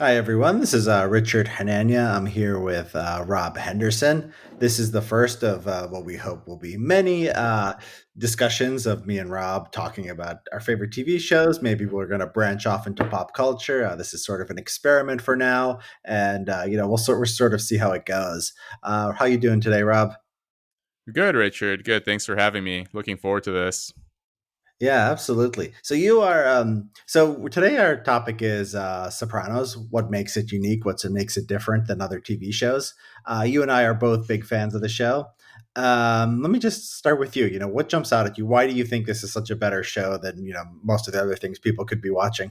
Hi, everyone. This is Richard Hanania. I'm here with Rob Henderson. This is the first of what we hope will be many discussions of me and Rob talking about our favorite TV shows. Maybe we're going to branch off into pop culture. This is sort of an experiment for now, and we'll sort of see how it goes. How you doing today, Rob? Good, Richard. Good. Thanks for having me. Looking forward to this. Yeah, absolutely. So you are so today our topic is Sopranos, what makes it unique, what makes it different than other TV shows. You and I are both big fans of the show. Let me just start with you. What jumps out at you? Why do you think this is such a better show than, most of the other things people could be watching?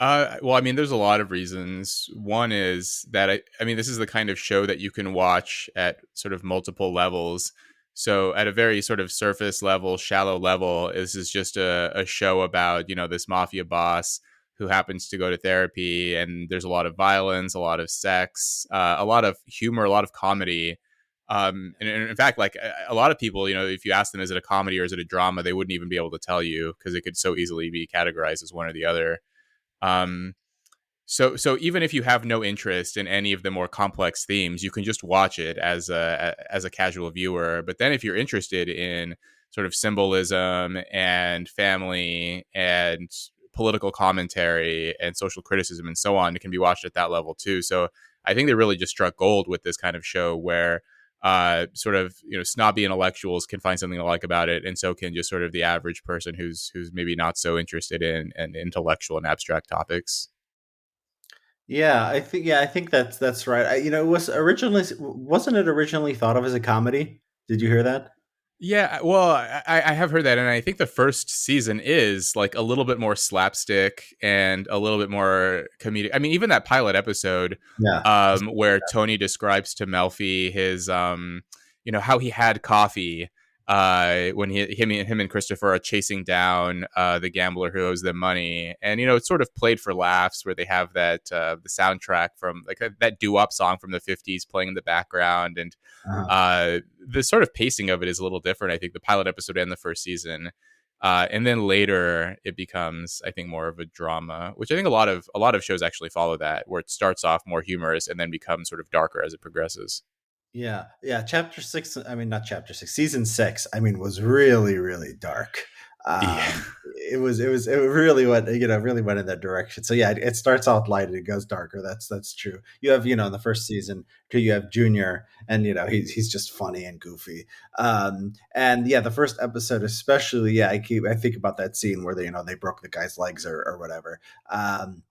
Well, I mean, there's a lot of reasons. One is that I mean, this is the kind of show that you can watch at sort of multiple levels. So, at a very sort of surface level, shallow level, this is just a show about this mafia boss who happens to go to therapy, and there's a lot of violence, a lot of sex, a lot of humor, a lot of comedy. And in fact, like a lot of people, if you ask them, is it a comedy or is it a drama, they wouldn't even be able to tell you because it could so easily be categorized as one or the other. Um, so even if you have no interest in any of the more complex themes, you can just watch it as a casual viewer. But then if you're interested in sort of symbolism and family and political commentary and social criticism and so on, it can be watched at that level too. So I think they really just struck gold with this kind of show where sort of snobby intellectuals can find something to like about it, and so can just sort of the average person who's maybe not so interested in intellectual and abstract topics. Yeah, I think that's right. Wasn't it originally thought of as a comedy? Did you hear that? Yeah, well, I have heard that, and I think the first season is like a little bit more slapstick and a little bit more comedic. I mean, even that pilot episode, Yeah. where Tony describes to Melfi his, how he had coffee, when him and Christopher are chasing down the gambler who owes them money, and it's sort of played for laughs, where they have that the soundtrack from like that doo-wop song from the '50s playing in the background, and Uh-huh. the sort of pacing of it is a little different. I think the pilot episode and the first season, and then later it becomes, I think, more of a drama, which I think a lot of shows actually follow that, where it starts off more humorous and then becomes sort of darker as it progresses. Yeah, yeah. Chapter six. I mean, not chapter six. Season six. I mean, was really, really dark. Yeah, It really went in that direction. So yeah, it starts out light and it goes darker. That's true. You have in the first season, you have Junior, and he's just funny and goofy. And yeah, the first episode especially. Yeah, I think about that scene where they broke the guy's legs or whatever. And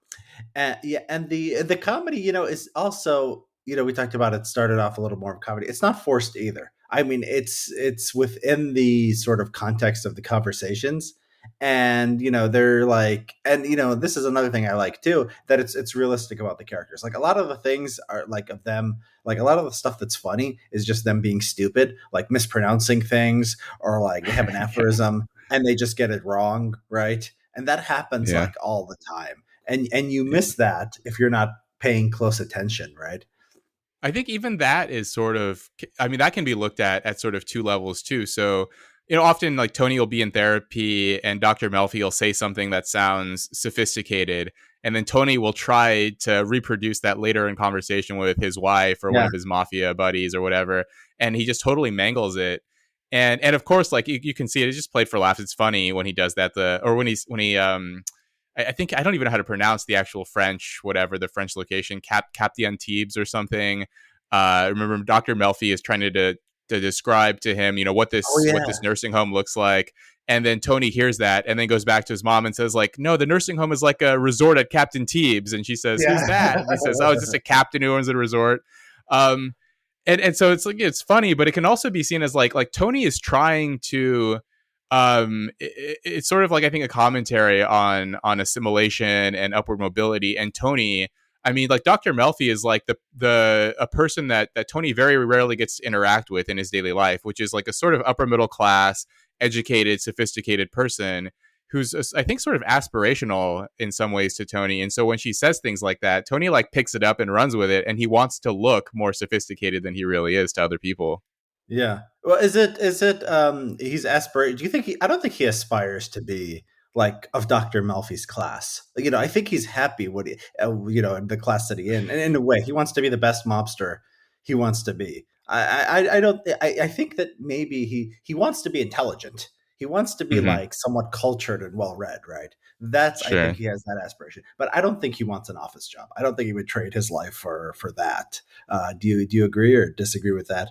yeah, and the comedy, is also, we talked about it started off a little more of comedy. It's not forced either. I mean, it's within the sort of context of the conversations. And they're like, and this is another thing I like too, that it's realistic about the characters. Like a lot of the things are like of them, like a lot of the stuff that's funny is just them being stupid, like mispronouncing things, or like they have an aphorism and they just get it wrong, right? And that happens yeah. like all the time, and you miss that if you're not paying close attention, right? I think even that is sort of, I mean, that can be looked at sort of two levels too. So, often like Tony will be in therapy and Dr. Melfi will say something that sounds sophisticated. And then Tony will try to reproduce that later in conversation with his wife or one Yeah, of his mafia buddies or whatever. And he just totally mangles it. And of course, like you can see it, it's just played for laughs. It's funny when he does that. Or when he I think I don't even know how to pronounce the actual French, whatever the French location, Cap d'Antibes or something. Remember, Dr. Melfi is trying to describe to him, what oh this yeah, nursing home looks like, and then Tony hears that and then goes back to his mom and says, like, no, the nursing home is like a resort at Captain Teebs, and she says, who's yeah. that? And he says, oh, it's just a captain who owns a resort. Um, and so it's like it's funny, but it can also be seen as like Tony is trying to it's sort of like, I think, a commentary on assimilation and upward mobility. And Tony, I mean, like Dr. Melfi is like the a person that Tony very rarely gets to interact with in his daily life, which is like a sort of upper middle class, educated, sophisticated person who's, I think, sort of aspirational in some ways to Tony. And so when she says things like that, Tony like picks it up and runs with it, and he wants to look more sophisticated than he really is to other people. Yeah. Well, is it he's aspirate? Do you think I don't think he aspires to be like of Dr. Melfi's class. I think he's happy what in the class that he in. And in a way, he wants to be the best mobster he wants to be. I don't I think that maybe he wants to be intelligent. He wants to be Hmm. like somewhat cultured and well read, right? That's I think Sure. he has that aspiration. But I don't think he wants an office job. I don't think he would trade his life for that. Do you agree or disagree with that?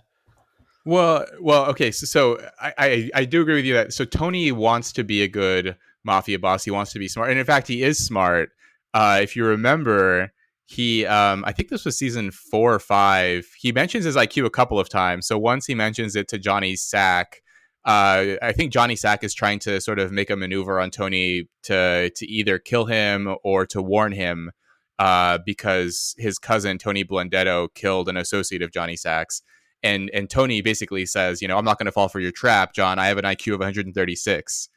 Okay. So I do agree with you that so Tony wants to be a good mafia boss. He wants to be smart, and in fact, he is smart. If you remember, he I think this was season 4 or 5. He mentions his IQ a couple of times. So once he mentions it to Johnny Sack. I think Johnny Sack is trying to sort of make a maneuver on Tony to either kill him or to warn him, because his cousin Tony Blendetto killed an associate of Johnny Sack's, and Tony basically says, I'm not going to fall for your trap, John. I have an IQ of 136.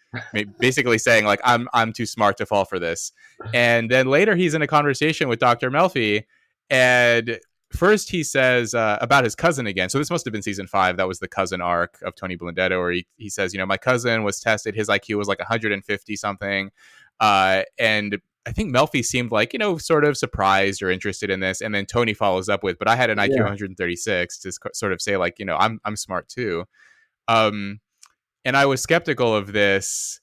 Basically saying like I'm too smart to fall for this. And then later he's in a conversation with Dr. Melfi, and first he says about his cousin again. So this must have been season 5. That was the cousin arc of Tony Blendetto, where he says, my cousin was tested. His IQ was like 150 something. And I think Melfi seemed like, sort of surprised or interested in this. And then Tony follows up with, but I had an IQ Yeah. 136 to sort of say like, I'm smart too. Um, and I was skeptical of this.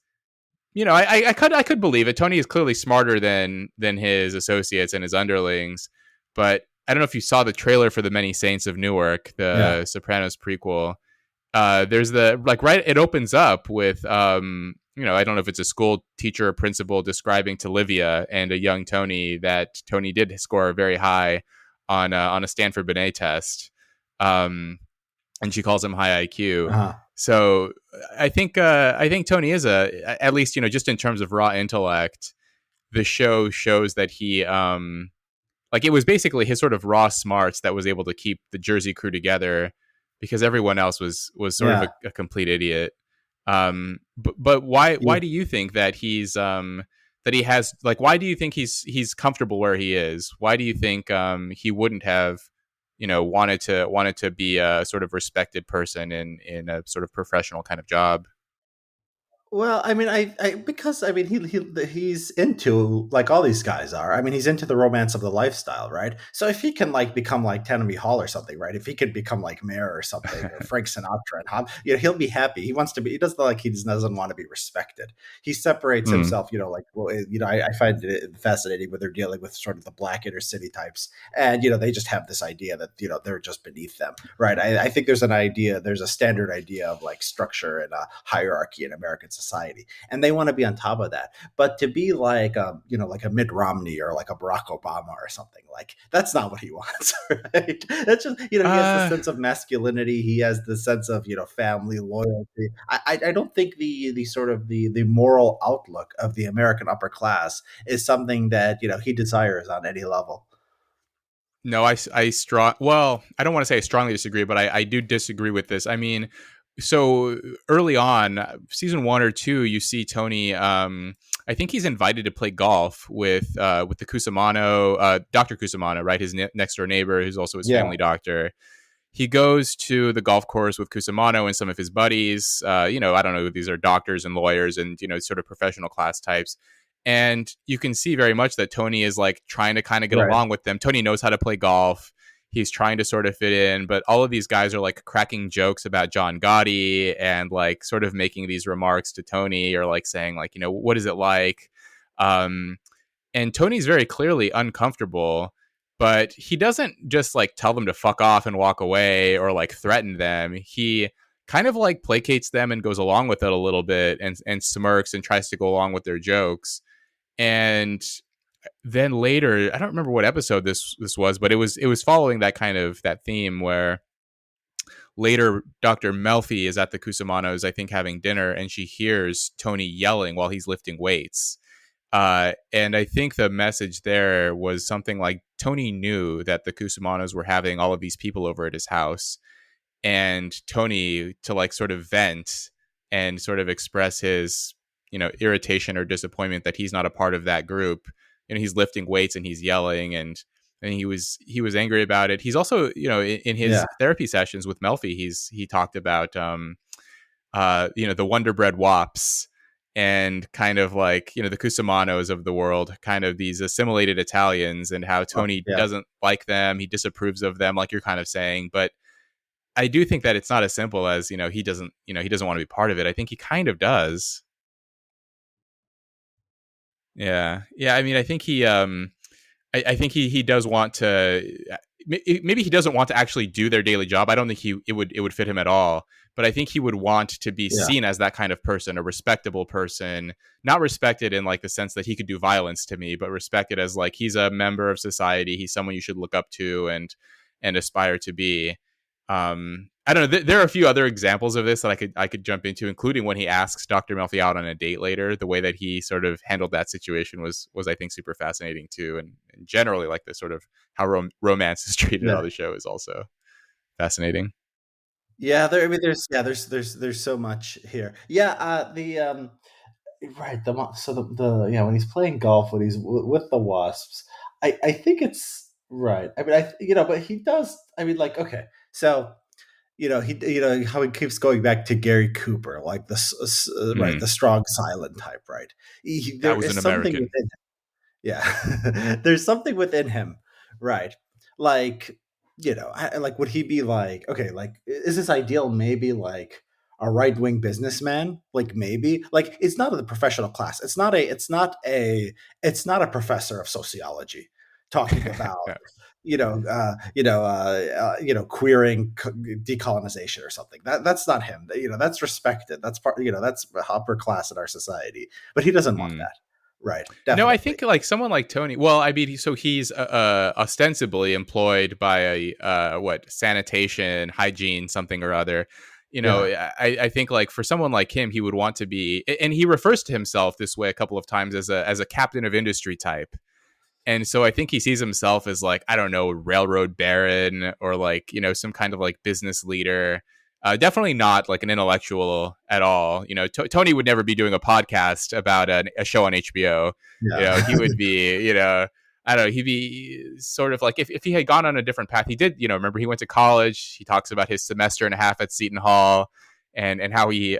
I could believe it. Tony is clearly smarter than his associates and his underlings, but I don't know if you saw the trailer for The Many Saints of Newark, Yeah. the Sopranos prequel. There's the like right. It opens up with I don't know if it's a school teacher or principal describing to Livia and a young Tony that Tony did score very high on a Stanford Binet test, and she calls him high IQ. Uh-huh. So I think Tony is at least just in terms of raw intellect, the show shows that he like it was basically his sort of raw smarts that was able to keep the Jersey crew together, because everyone else was sort of Yeah. a complete idiot. But why Yeah. do you think that he's that he has like why do you think he's comfortable where he is? Why do you think he wouldn't have wanted to be a sort of respected person in a sort of professional kind of job? Well, I mean, because I mean, he's into like all these guys are. I mean, he's into the romance of the lifestyle, right? So if he can like become like Tammany Hall or something, right? If he could become like mayor or something, or Frank Sinatra and he'll be happy. He wants to be. He doesn't like he doesn't want to be respected. He separates Hmm. himself. Like well, I find it fascinating when they're dealing with sort of the black inner city types, and they just have this idea that they're just beneath them, right? I think there's a standard idea of like structure and a hierarchy in American society, and they want to be on top of that. But to be like like a Mitt Romney or like a Barack Obama or something, like that's not what he wants, right? That's just he has the Uh, sense of masculinity. He has the sense of family loyalty. I don't think the sort of the moral outlook of the American upper class is something that he desires on any level. no, I strong. Well, I don't want to say I strongly disagree, but I do disagree with this. I mean, so early on, season 1 or 2, you see Tony. I think he's invited to play golf with the Cusimano, Doctor Cusimano, right? His next door neighbor, who's also his Yeah. family doctor. He goes to the golf course with Cusimano and some of his buddies. I don't know, these are doctors and lawyers and sort of professional class types. And you can see very much that Tony is like trying to kind of get Right. along with them. Tony knows how to play golf. He's trying to sort of fit in, but all of these guys are like cracking jokes about John Gotti and like sort of making these remarks to Tony, or like saying like, what is it like? Um, and Tony's very clearly uncomfortable, but he doesn't just like tell them to fuck off and walk away or like threaten them. He kind of like placates them and goes along with it a little bit, and smirks and tries to go along with their jokes. And then later, I don't remember what episode this was, but it was following that kind of that theme where later Dr. Melfi is at the Cusimanos, I think, having dinner, and she hears Tony yelling while he's lifting weights. And I think the message there was something like Tony knew that the Cusimanos were having all of these people over at his house, and Tony, to like sort of vent and sort of express his irritation or disappointment that he's not a part of that group. He's lifting weights and he's yelling, and he was angry about it. He's also in his Yeah. therapy sessions with Melfi, he talked about the Wonder Bread Wops, and kind of like, the Cusamanos of the world, kind of these assimilated Italians, and how Well, Tony yeah, doesn't like them, he disapproves of them, like you're kind of saying. But I do think that it's not as simple as, he doesn't want to be part of it. I think he kind of does. Yeah, yeah. I mean, I think I think he does want to. Maybe he doesn't want to actually do their daily job. I don't think it would fit him at all. But I think he would want to be yeah, seen as that kind of person, a respectable person, not respected in like the sense that he could do violence to me, but respected as like he's a member of society. He's someone you should look up to and aspire to be. I don't know. There are a few other examples of this that I could jump into, including when he asks Dr. Melfi out on a date later. The way that he sort of handled that situation was I think super fascinating too, and generally like the sort of how romance is treated yeah. on the show is also fascinating. Yeah, there. I mean, there's so much here. Yeah, the right. So the yeah, when he's playing golf, when he's with the Wasps, I think it's right. I mean, but he does. I mean, like, okay, so how he keeps going back to Gary Cooper, like right, Mm, the strong silent type, right? that There was an is something American. within. Yeah. There's something within him, right? Like, like, would he be like, okay, like, is this ideal maybe like a right wing businessman? Like, maybe, like, it's not a professional class. It's not a professor of sociology talking about, Yeah. queering decolonization or something. That's not him. That's respected. That's part, that's upper class in our society. But he doesn't want Mm. that. Right. No, I Definitely. think like someone like Tony. Well, I mean, so he's ostensibly employed by a what sanitation, hygiene, something or other. Yeah. I think like for someone like him, he would want to be, and he refers to himself this way a couple of times as a captain of industry type. And so I think he sees himself as like, I don't know, railroad baron or like, some kind of like business leader. Definitely not like an intellectual at all. Tony would never be doing a podcast about a show on HBO. Yeah. He would be, I don't know, he'd be sort of like if he had gone on a different path. He did, remember he went to college. He talks about his semester and a half at Seton Hall and how he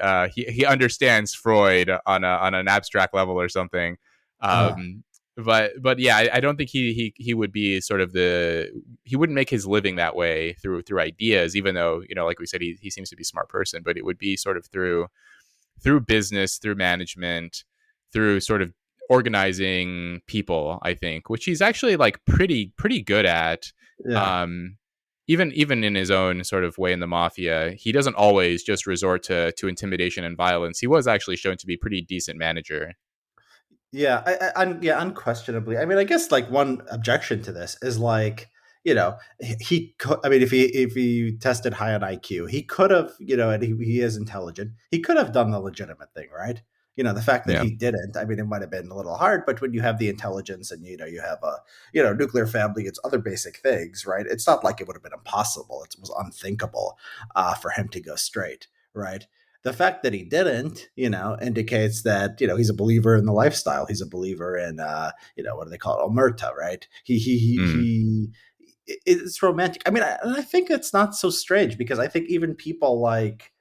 understands Freud on an abstract level or something. Uh, Um, but yeah, I don't think he would be sort of he wouldn't make his living that way through ideas, even though like we said he seems to be a smart person, but it would be sort of through business, through management, through sort of organizing people, I think, which he's actually like pretty good at. yeah. um even in his own sort of way in the mafia, he doesn't always just resort to intimidation and violence. He was actually shown to be a pretty decent manager. Yeah, yeah, unquestionably. I mean, I guess like one objection to this is like, he could, I mean, if he tested high on IQ, he could have, and he is intelligent. He could have done the legitimate thing, right? The fact that Yeah. he didn't, I mean, it might have been a little hard, but when you have the intelligence and you have a, nuclear family, it's other basic things, right? It's not like it would have been impossible. It was unthinkable for him to go straight, right? The fact that he didn't, indicates that he's a believer in the lifestyle. He's a believer in, what do they call it, omerta, right? Mm. It's romantic. I mean, I think it's not so strange because I think even people like,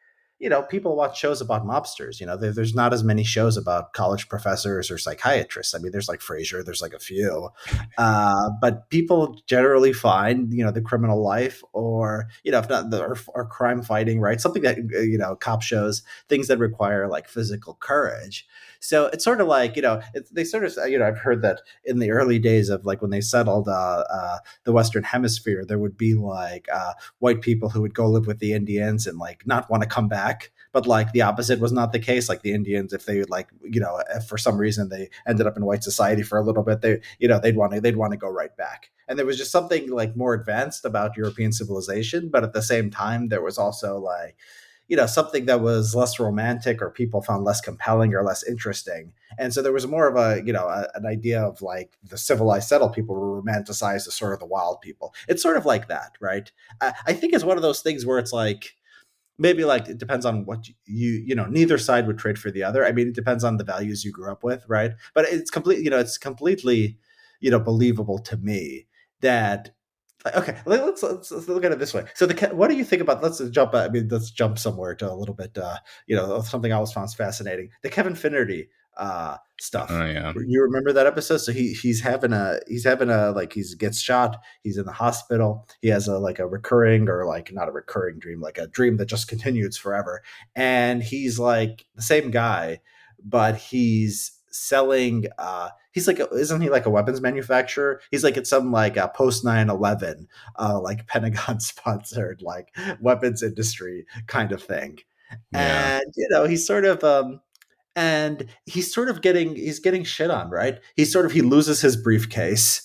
people watch shows about mobsters. There's not as many shows about college professors or psychiatrists. I mean, there's like Frasier, there's like a few, but people generally find the criminal life, or if not or crime fighting, right? Something that cop shows, things that require like physical courage. So it's sort of like they sort of I've heard that in the early days of like when they settled the Western Hemisphere, there would be like white people who would go live with the Indians and like not want to come back. But like the opposite was not the case. Like the Indians, if they would like, if for some reason they ended up in white society for a little bit, they'd want to go right back. And there was just something like more advanced about European civilization, but at the same time, there was also like, something that was less romantic or people found less compelling or less interesting. And so there was more of an idea of like the civilized settled people were romanticized as sort of the wild people. It's sort of like that, right? I think it's one of those things where it's like, maybe like it depends on what neither side would trade for the other. I mean, it depends on the values you grew up with, right? But it's completely believable to me that Okay, let's look at it this way. So what do you think about? Let's jump. I mean, let's jump somewhere to a little bit. Something I always found fascinating: the Kevin Finnerty stuff. Oh yeah. You remember that episode? So he's having a like he gets shot. He's in the hospital. He has a like a recurring or like not a recurring dream, like a dream that just continues forever. And he's like the same guy, but he's selling he's like isn't he like a weapons manufacturer? He's like at some like post 9/11 like Pentagon sponsored like weapons industry kind of thing. Yeah. And he's getting shit on, right? He loses his briefcase.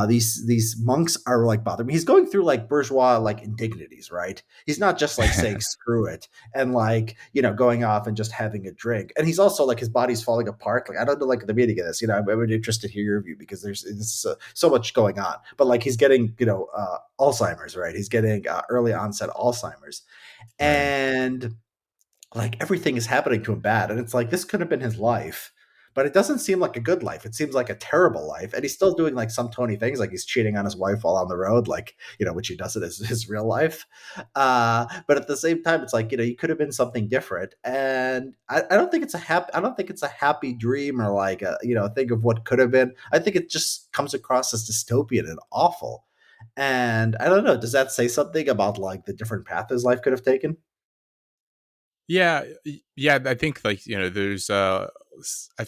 These monks are like bothering me. He's going through like bourgeois like indignities, right? He's not just like saying screw it and like going off and just having a drink. And he's also like his body's falling apart. Like I don't know like the meaning of this. I'm interested to hear your view because there's this is so much going on. But like he's getting Alzheimer's, right? He's getting early onset Alzheimer's, Right. and like everything is happening to him bad, and it's like this could have been his life, but it doesn't seem like a good life. It seems like a terrible life, and he's still doing like some Tony things, like he's cheating on his wife while on the road, like which he does in his real life. But at the same time, it's like you could have been something different, and I don't think it's a happy. I don't think it's a happy dream or like a think of what could have been. I think it just comes across as dystopian and awful. And I don't know. Does that say something about like the different path his life could have taken? Yeah, yeah. I think like there's I've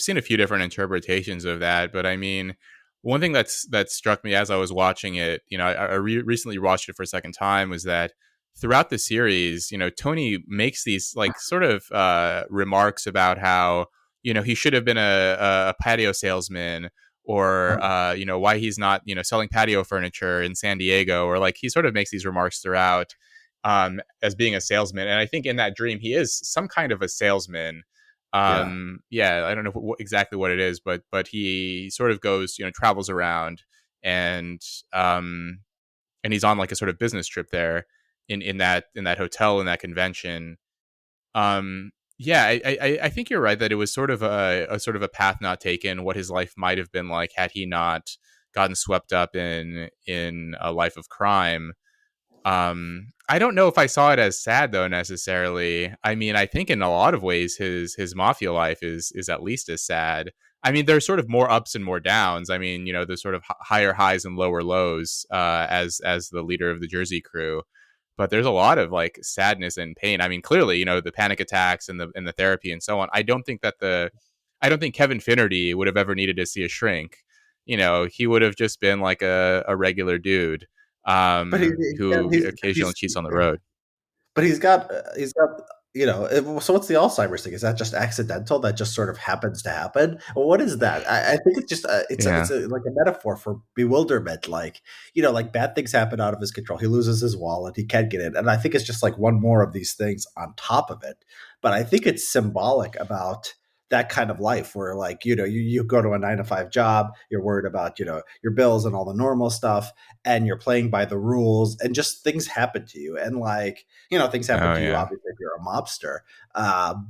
seen a few different interpretations of that, but I mean, one thing that struck me as I was watching it, I recently watched it for a second time, was that throughout the series, Tony makes these like sort of remarks about how he should have been a patio salesman, or why he's not selling patio furniture in San Diego, or like he sort of makes these remarks throughout, as being a salesman. And I think in that dream, he is some kind of a salesman. Yeah. Yeah, I don't know exactly what it is, but he sort of goes, travels around, and um, and he's on like a sort of business trip there in that hotel, in that convention. Yeah, I think you're right that it was sort of a sort of a path not taken. What his life might have been like had he not gotten swept up in a life of crime. I don't know if I saw it as sad though necessarily. I mean, I think in a lot of ways his mafia life is at least as sad. I mean, there's sort of more ups and more downs. I mean, there's sort of higher highs and lower lows, as the leader of the Jersey crew. But there's a lot of like sadness and pain. I mean, clearly, the panic attacks and the therapy and so on. I don't think Kevin Finnerty would have ever needed to see a shrink. He would have just been like a regular dude, But he, who occasionally he's cheats on the road. but he's got so what's the Alzheimer's thing? Is that just accidental? That just sort of happens to happen? Well, what is that? I think it's just Yeah. like a metaphor for bewilderment. Like like bad things happen out of his control. He loses his wallet. He can't get it, and I think it's just like one more of these things on top of it. But I think it's symbolic about that kind of life where like you go to a 9 to 5 job, you're worried about your bills and all the normal stuff, and you're playing by the rules, and just things happen to you, and like things happen Oh to you yeah. obviously if you're a mobster,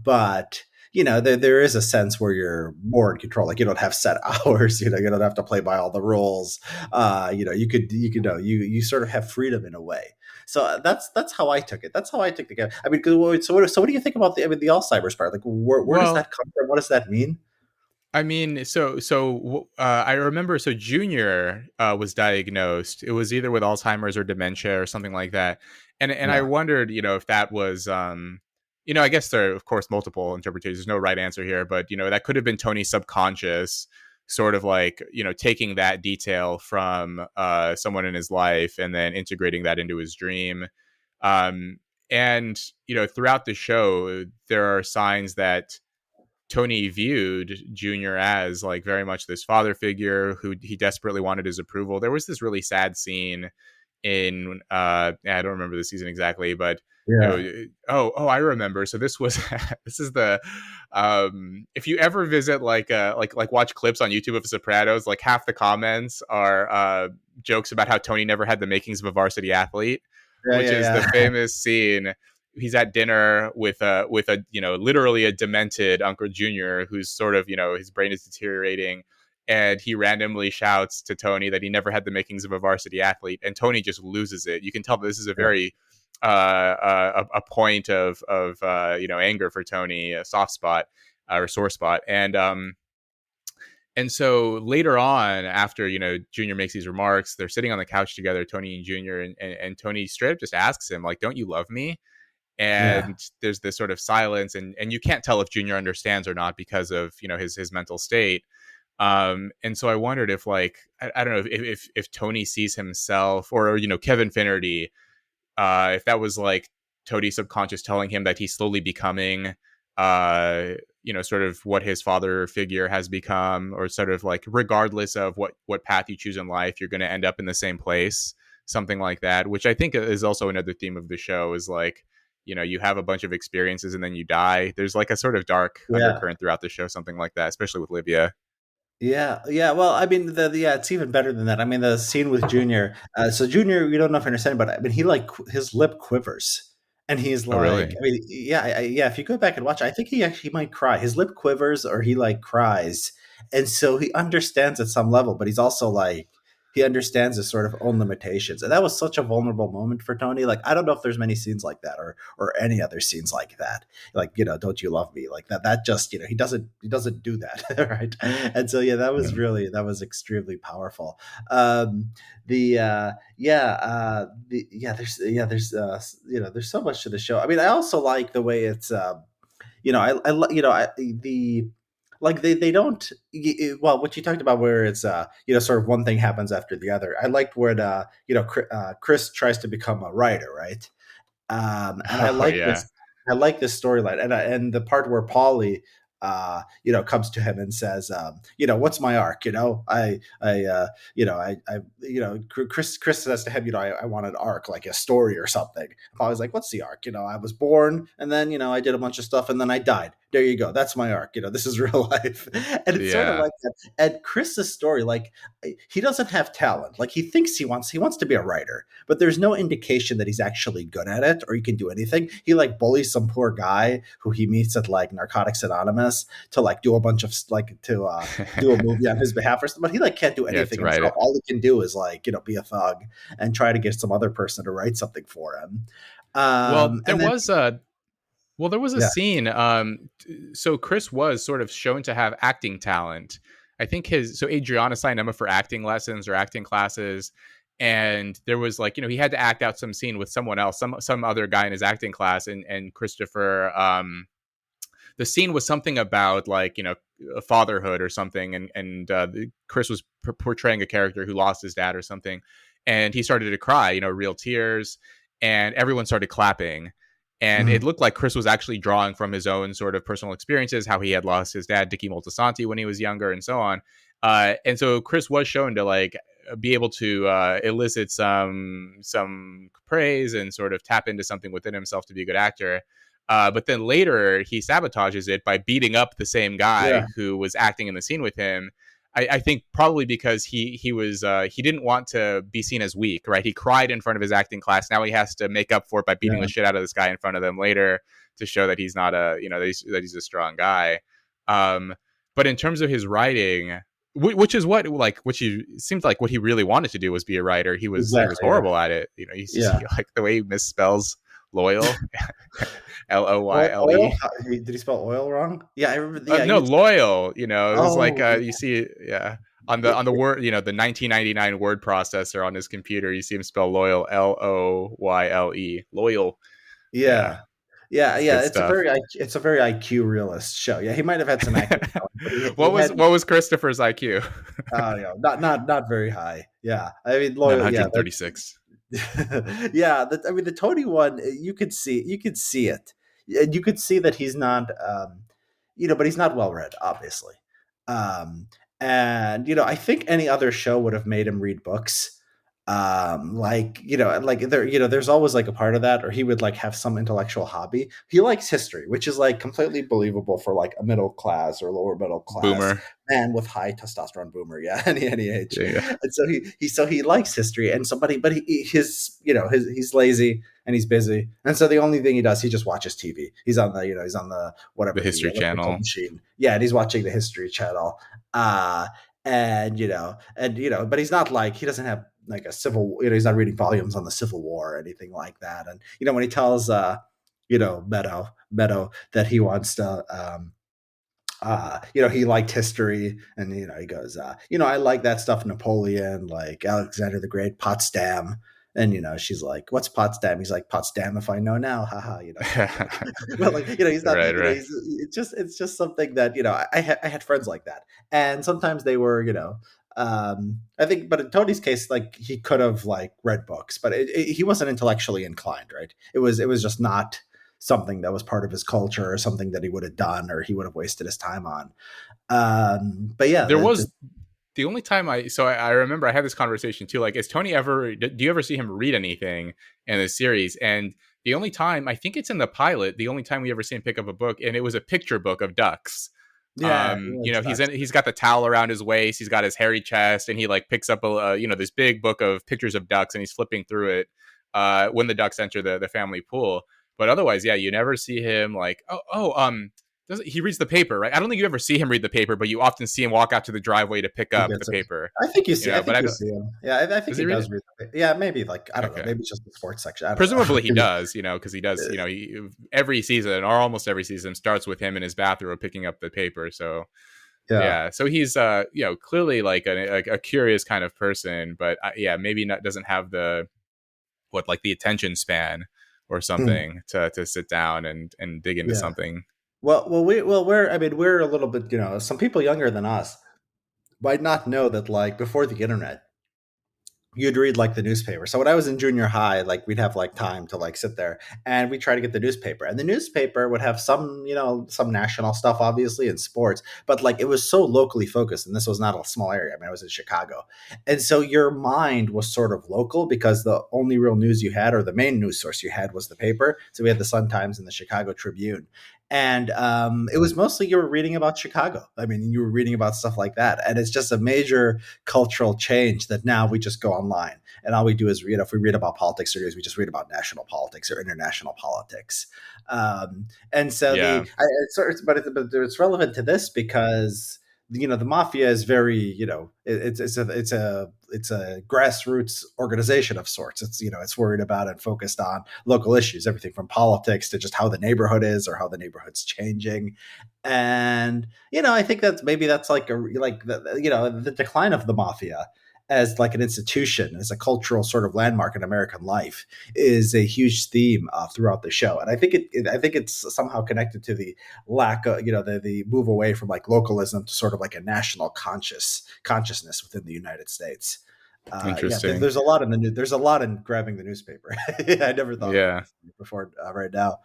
but there is a sense where you're more in control. Like you don't have set hours, you don't have to play by all the rules. You sort of have freedom in a way. So that's how I took it. That's how I took the game. I mean, so what do you think about the Alzheimer's part? Like, where does Well, that come from? What does that mean? I mean, I remember. So Junior was diagnosed. It was either with Alzheimer's or dementia or something like that. And I Yeah, wondered, if that was, I guess there are of course multiple interpretations. There's no right answer here, but that could have been Tony's subconscious, sort of like taking that detail from someone in his life and then integrating that into his dream. Um, and throughout the show, there are signs that Tony viewed Junior as like very much this father figure who he desperately wanted his approval. There was this really sad scene in I don't remember the season exactly, but yeah, I remember. So this was this is the if you ever visit like watch clips on YouTube of Sopranos, like half the comments are jokes about how Tony never had the makings of a varsity athlete, yeah, which is the yeah, yeah. famous scene. He's at dinner with a literally a demented Uncle Junior who's sort of his brain is deteriorating, and he randomly shouts to Tony that he never had the makings of a varsity athlete, and Tony just loses it. You can tell this is a Yeah. very a point of anger for Tony, a soft spot or sore spot, and so later on, after Junior makes these remarks, they're sitting on the couch together, Tony and Junior, and Tony straight up just asks him, like, "Don't you love me?" Yeah. And there's this sort of silence, and you can't tell if Junior understands or not because of his mental state. And so I wondered if, like, I don't know if Tony sees himself, or Kevin Finnerty, if that was like Toadie's subconscious telling him that he's slowly becoming, sort of what his father figure has become, or sort of like, regardless of what path you choose in life, you're going to end up in the same place, something like that. Which I think is also another theme of the show, is like, you have a bunch of experiences and then you die. There's like a sort of dark Yeah. undercurrent throughout the show, something like that, especially with Livia. Yeah, yeah. Well, I mean, yeah, it's even better than that. I mean, the scene with Junior. So Junior, you don't know if you understand, but I mean, he like his lip quivers, and he's Oh, like, really? I mean, yeah, yeah. If you go back and watch, I think he actually might cry. His lip quivers, or he like cries, and so he understands at some level, but he's also like he understands his sort of own limitations, and that was such a vulnerable moment for Tony. Like, I don't know if there's many scenes like that, or any other scenes like that, like, don't you love me, like that, just, he doesn't do that. Right. And so, yeah, that was extremely powerful. The yeah the There's so much to the show. I mean, I also like the way it's the like they don't well, what you talked about, where it's sort of one thing happens after the other. I liked where Chris tries to become a writer, right? And I Oh, like yeah. this. I like this storyline, and the part where Polly, comes to him and says, what's my arc? Chris says to him, I want an arc, like a story or something. Polly's like, what's the arc? I was born, and then I did a bunch of stuff, and then I died. There you go. That's my arc. This is real life, and it's sort of Yeah. like that. And Chris's story, like, he doesn't have talent. Like, he thinks he wants to be a writer, but there's no indication that he's actually good at it or he can do anything. He like bullies some poor guy who he meets at like Narcotics Anonymous to like do a bunch of like to do a movie on his behalf or something. But he like can't do Yeah, anything to write himself. it. All he can do is like be a thug and try to get some other person to write something for him. Well, And then there was a yeah, scene. So Chris was sort of shown to have acting talent. I think Adriana signed him up for acting lessons or acting classes, and there was, like, he had to act out some scene with someone else, some other guy in his acting class, and Christopher. The scene was something about, like, fatherhood or something, and Chris was portraying a character who lost his dad or something, and he started to cry, real tears, and everyone started clapping. And it mhm, looked like Chris was actually drawing from his own sort of personal experiences, how he had lost his dad, Dicky Moltisanti, when he was younger, and so on. And so Chris was shown to, like, be able to elicit some praise and sort of tap into something within himself to be a good actor. But then later he sabotages it by beating up the same yeah, guy who was acting in the scene with him. I think probably because he didn't want to be seen as weak, right? He cried in front of his acting class. Now he has to make up for it by beating yeah, the shit out of this guy in front of them later to show that he's not that he's a strong guy. Um, but in terms of his writing, which is which he seemed like what he really wanted to do was be a writer. He was exactly, yeah, horrible at it. yeah. Like the way he misspells loyal, Oil? Loyle. Did he spell oil wrong? Yeah, I remember. Yeah, No, you. loyal. It was like, Oh, you see, yeah, on yeah, the word, the 1999 word processor on his computer, you see him spell loyal, Loyle, loyal. Yeah, yeah, yeah, it's yeah. good stuff. It's a very IQ realist show. Yeah, he might have had some acting talent, but he had What was Christopher's IQ? not very high. Yeah, I mean, loyal. Yeah, 936. yeah. I mean, the Tony one, you could see it, and you could see that he's not, but he's not well read, obviously. Um, and I think any other show would have made him read books. Like, like there's always like a part of that, or he would like have some intellectual hobby. He likes history, which is like completely believable for like a middle class or lower middle class Boomer. man with high testosterone boomer. Yeah, any age. Yeah. And so he likes history, and somebody, but he's lazy and he's busy, and so the only thing he does, he just watches TV. He's on the The whatever, the History elliptical Channel. machine. Yeah, and he's watching the History Channel. Uh and but he's not like, he doesn't have like a civil, he's not reading volumes on the Civil War or anything like that. And when he tells Meadow that he wants to he liked history, and he goes, I like that stuff, Napoleon, like Alexander the Great, Potsdam. And she's like, "What's Potsdam?" He's like, "Potsdam, if I know now, haha." Stuff like, but like, he's not, Right, right. he's, it's just something that I had friends like that, and sometimes they were, I think, but in Tony's case, like, he could have like read books, but he wasn't intellectually inclined, right? It was just not something that was part of his culture, or something that he would have done, or he would have wasted his time on. But yeah, There was the only time I remember I had this conversation too. Like, is Tony ever? Do you ever see him read anything in the series? And the only time, I think it's in the pilot, the only time we ever see him pick up a book, and it was a picture book of ducks. yeah, he likes ducks. He's got the towel around his waist, he's got his hairy chest, and he like picks up this big book of pictures of ducks, and he's flipping through it when the ducks enter the family pool. But otherwise, yeah, you never see him like, he reads the paper, right? I don't think you ever see him read the paper, but you often see him walk out to the driveway to pick He up the gets it. paper. I think you see. I But think I you don't. see him. Yeah, I think Does he he read does it? read. Yeah, maybe like, I don't know. Okay. Maybe it's just the sports section. I don't Presumably he know. does, because he does. Every season or almost every season starts with him in his bathrobe picking up the paper. So Yeah. yeah, so he's clearly like a curious kind of person, but yeah, maybe not doesn't have the the attention span or Mm, something to sit down and dig into yeah. something. We're, I mean, we're a little bit, some people younger than us might not know that, like, before the internet, you'd read like the newspaper. So when I was in junior high, like, we'd have like time to like sit there, and we try to get the newspaper. And the newspaper would have some national stuff, obviously, in sports, but like, it was so locally focused, and this was not a small area. I mean, I was in Chicago. And so your mind was sort of local, because the only real news you had, or the main news source you had, was the paper. So we had the Sun Times and the Chicago Tribune. And it was mostly, you were reading about Chicago. I mean, you were reading about stuff like that. And it's just a major cultural change that now we just go online, and all we do is read. If we read about politics or news, we just read about national politics or international politics. And so Yeah, but it's relevant to this, because the mafia is very, it's a grassroots organization of sorts. It's worried about and focused on local issues, everything from politics to just how the neighborhood is, or how the neighborhood's changing. And I think that's like the decline of the mafia as like an institution, as a cultural sort of landmark in American life, is a huge theme throughout the show. And I think it's somehow connected to the lack of, the move away from like localism to sort of like a national consciousness within the United States. Yeah, interesting. there's a lot in the there's a lot in grabbing the newspaper. I never thought about Yeah. this before, right now.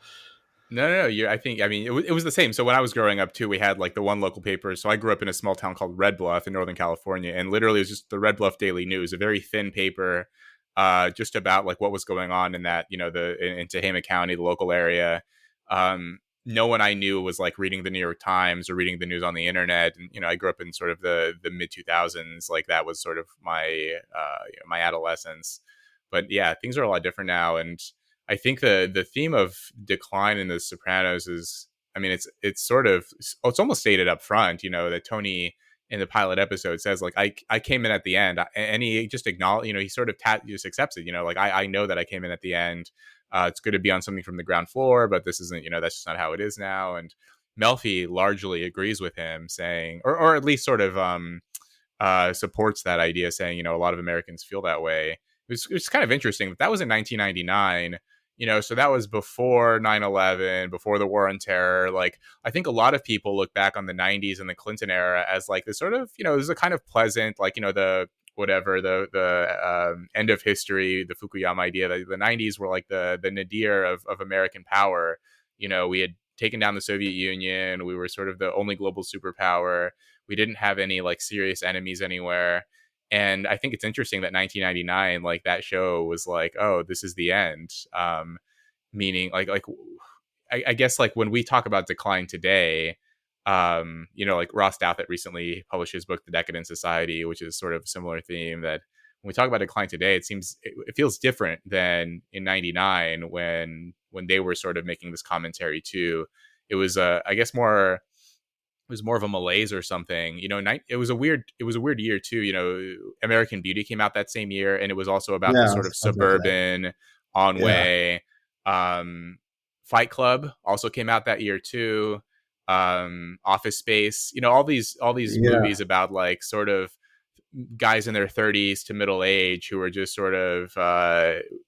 No, no, no. I mean, it was the same. So when I was growing up too, we had like the one local paper. So I grew up in a small town called Red Bluff in Northern California, and literally it was just the Red Bluff Daily News, a very thin paper, just about like what was going on in that, in Tehama County, the local area. No one I knew was like reading the New York Times or reading the news on the internet. And I grew up in sort of the mid 2000s. Like that was sort of my adolescence. But yeah, things are a lot different now, and I think the theme of decline in the Sopranos is, I mean, it's sort of, it's almost stated up front, that Tony in the pilot episode says like, I came in at the end, and he just acknowledge, he sort of just accepts it, like I know that I came in at the end. It's good to be on something from the ground floor, but this isn't, that's just not how it is now. And Melfi largely agrees with him, saying, or at least sort of supports that idea, saying, a lot of Americans feel that way. It's kind of interesting. That was in 1999. So that was before 9/11, before the war on terror. Like, I think a lot of people look back on the 90s and the Clinton era as like this sort of, this is a kind of pleasant, like, the whatever, the end of history, the Fukuyama idea that the 90s were like the nadir of American power. We had taken down the Soviet Union. We were sort of the only global superpower. We didn't have any like serious enemies anywhere. And I think it's interesting that 1999, like that show was like, oh, this is the end. Meaning I guess like when we talk about decline today, like Ross Douthat recently published his book, The Decadent Society, which is sort of a similar theme, that when we talk about decline today, it feels different than in 99 when they were sort of making this commentary too. It was, I guess, more was more of a malaise or something. It was a weird year too. American Beauty came out that same year, and it was also about the Yeah, sort of I was about to say. suburban Yeah, Enway. Um, Fight Club also came out that year too. Office Space, all these yeah. movies about like sort of guys in their 30s to middle age who were just sort of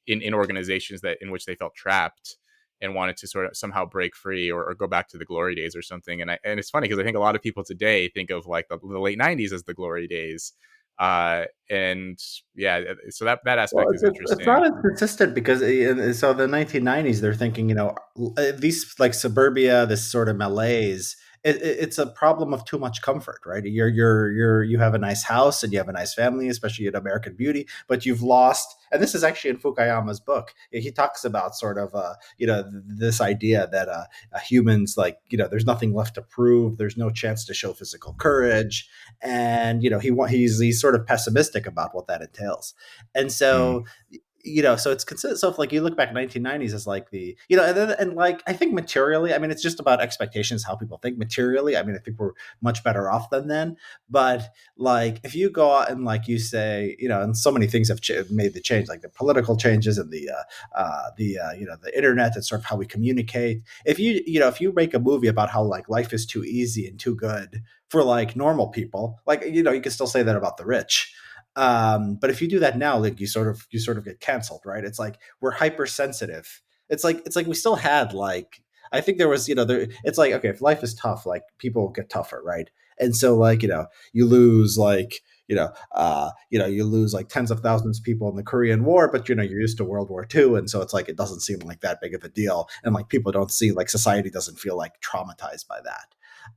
in organizations that in which they felt trapped and wanted to sort of somehow break free or go back to the glory days or something. And it's funny because I think a lot of people today think of like the late 90s as the glory days. And yeah, so that Well, aspect is it's not interesting. as consistent because so the 1990s, they're thinking, these like suburbia, this sort of malaise. It's a problem of too much comfort, right? You have a nice house and you have a nice family, especially in American Beauty, but you've lost. And this is actually in Fukuyama's book. He talks about sort of, this idea that humans, like, there's nothing left to prove. There's no chance to show physical courage, and he's sort of pessimistic about what that entails. And Mm. so, so it's considered. So if like you look back 1990s as like the, and like I think materially, I mean, it's just about expectations, how people think materially. I mean, I think we're much better off than then. But like if you go out and like you say, and so many things have made the change, like the political changes and the internet and sort of how we communicate. If you make a movie about how like life is too easy and too good for like normal people, like you can still say that about the rich. But if you do that now, like you sort of get canceled, right? It's like we're hypersensitive. It's like we still had like, I think there was, it's like, okay, if life is tough, like people get tougher, right? And so like, you lose like, you lose like tens of thousands of people in the Korean War, but you're used to World War II, and so it's like it doesn't seem like that big of a deal, and like people don't see, like society doesn't feel like traumatized by that.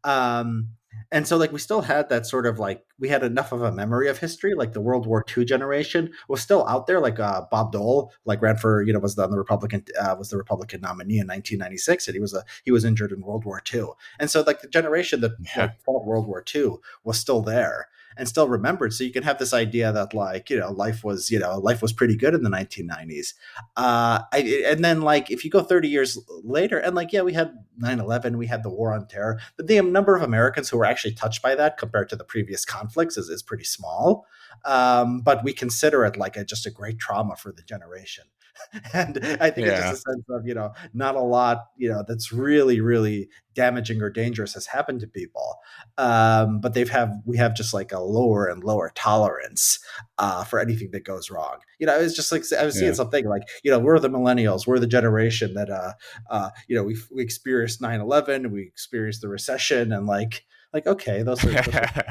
Um, and so like we still had that sort of like, we had enough of a memory of history, like the World War II generation was still out there, like Bob Dole like ran for, was on the Republican, was the Republican nominee in 1996, and he was injured in World War II. And so like the generation that Yeah. like fought World War II was still there and still remembered. So you can have this idea that like, life was pretty good in the 1990s. And then like if you go 30 years later, and like, yeah, we had 9/11, we had the war on terror, but the number of Americans who were actually touched by that compared to the previous conflicts is pretty small. But we consider it like just a great trauma for the generation. And I think it's just a Yeah. sense of, not a lot, that's really, really damaging or dangerous has happened to people. But we have just like a lower and lower tolerance for anything that goes wrong. It's just like I was seeing Yeah. something like, we're the millennials, we're the generation that we experienced 9/11, we experienced the recession, and like okay, those are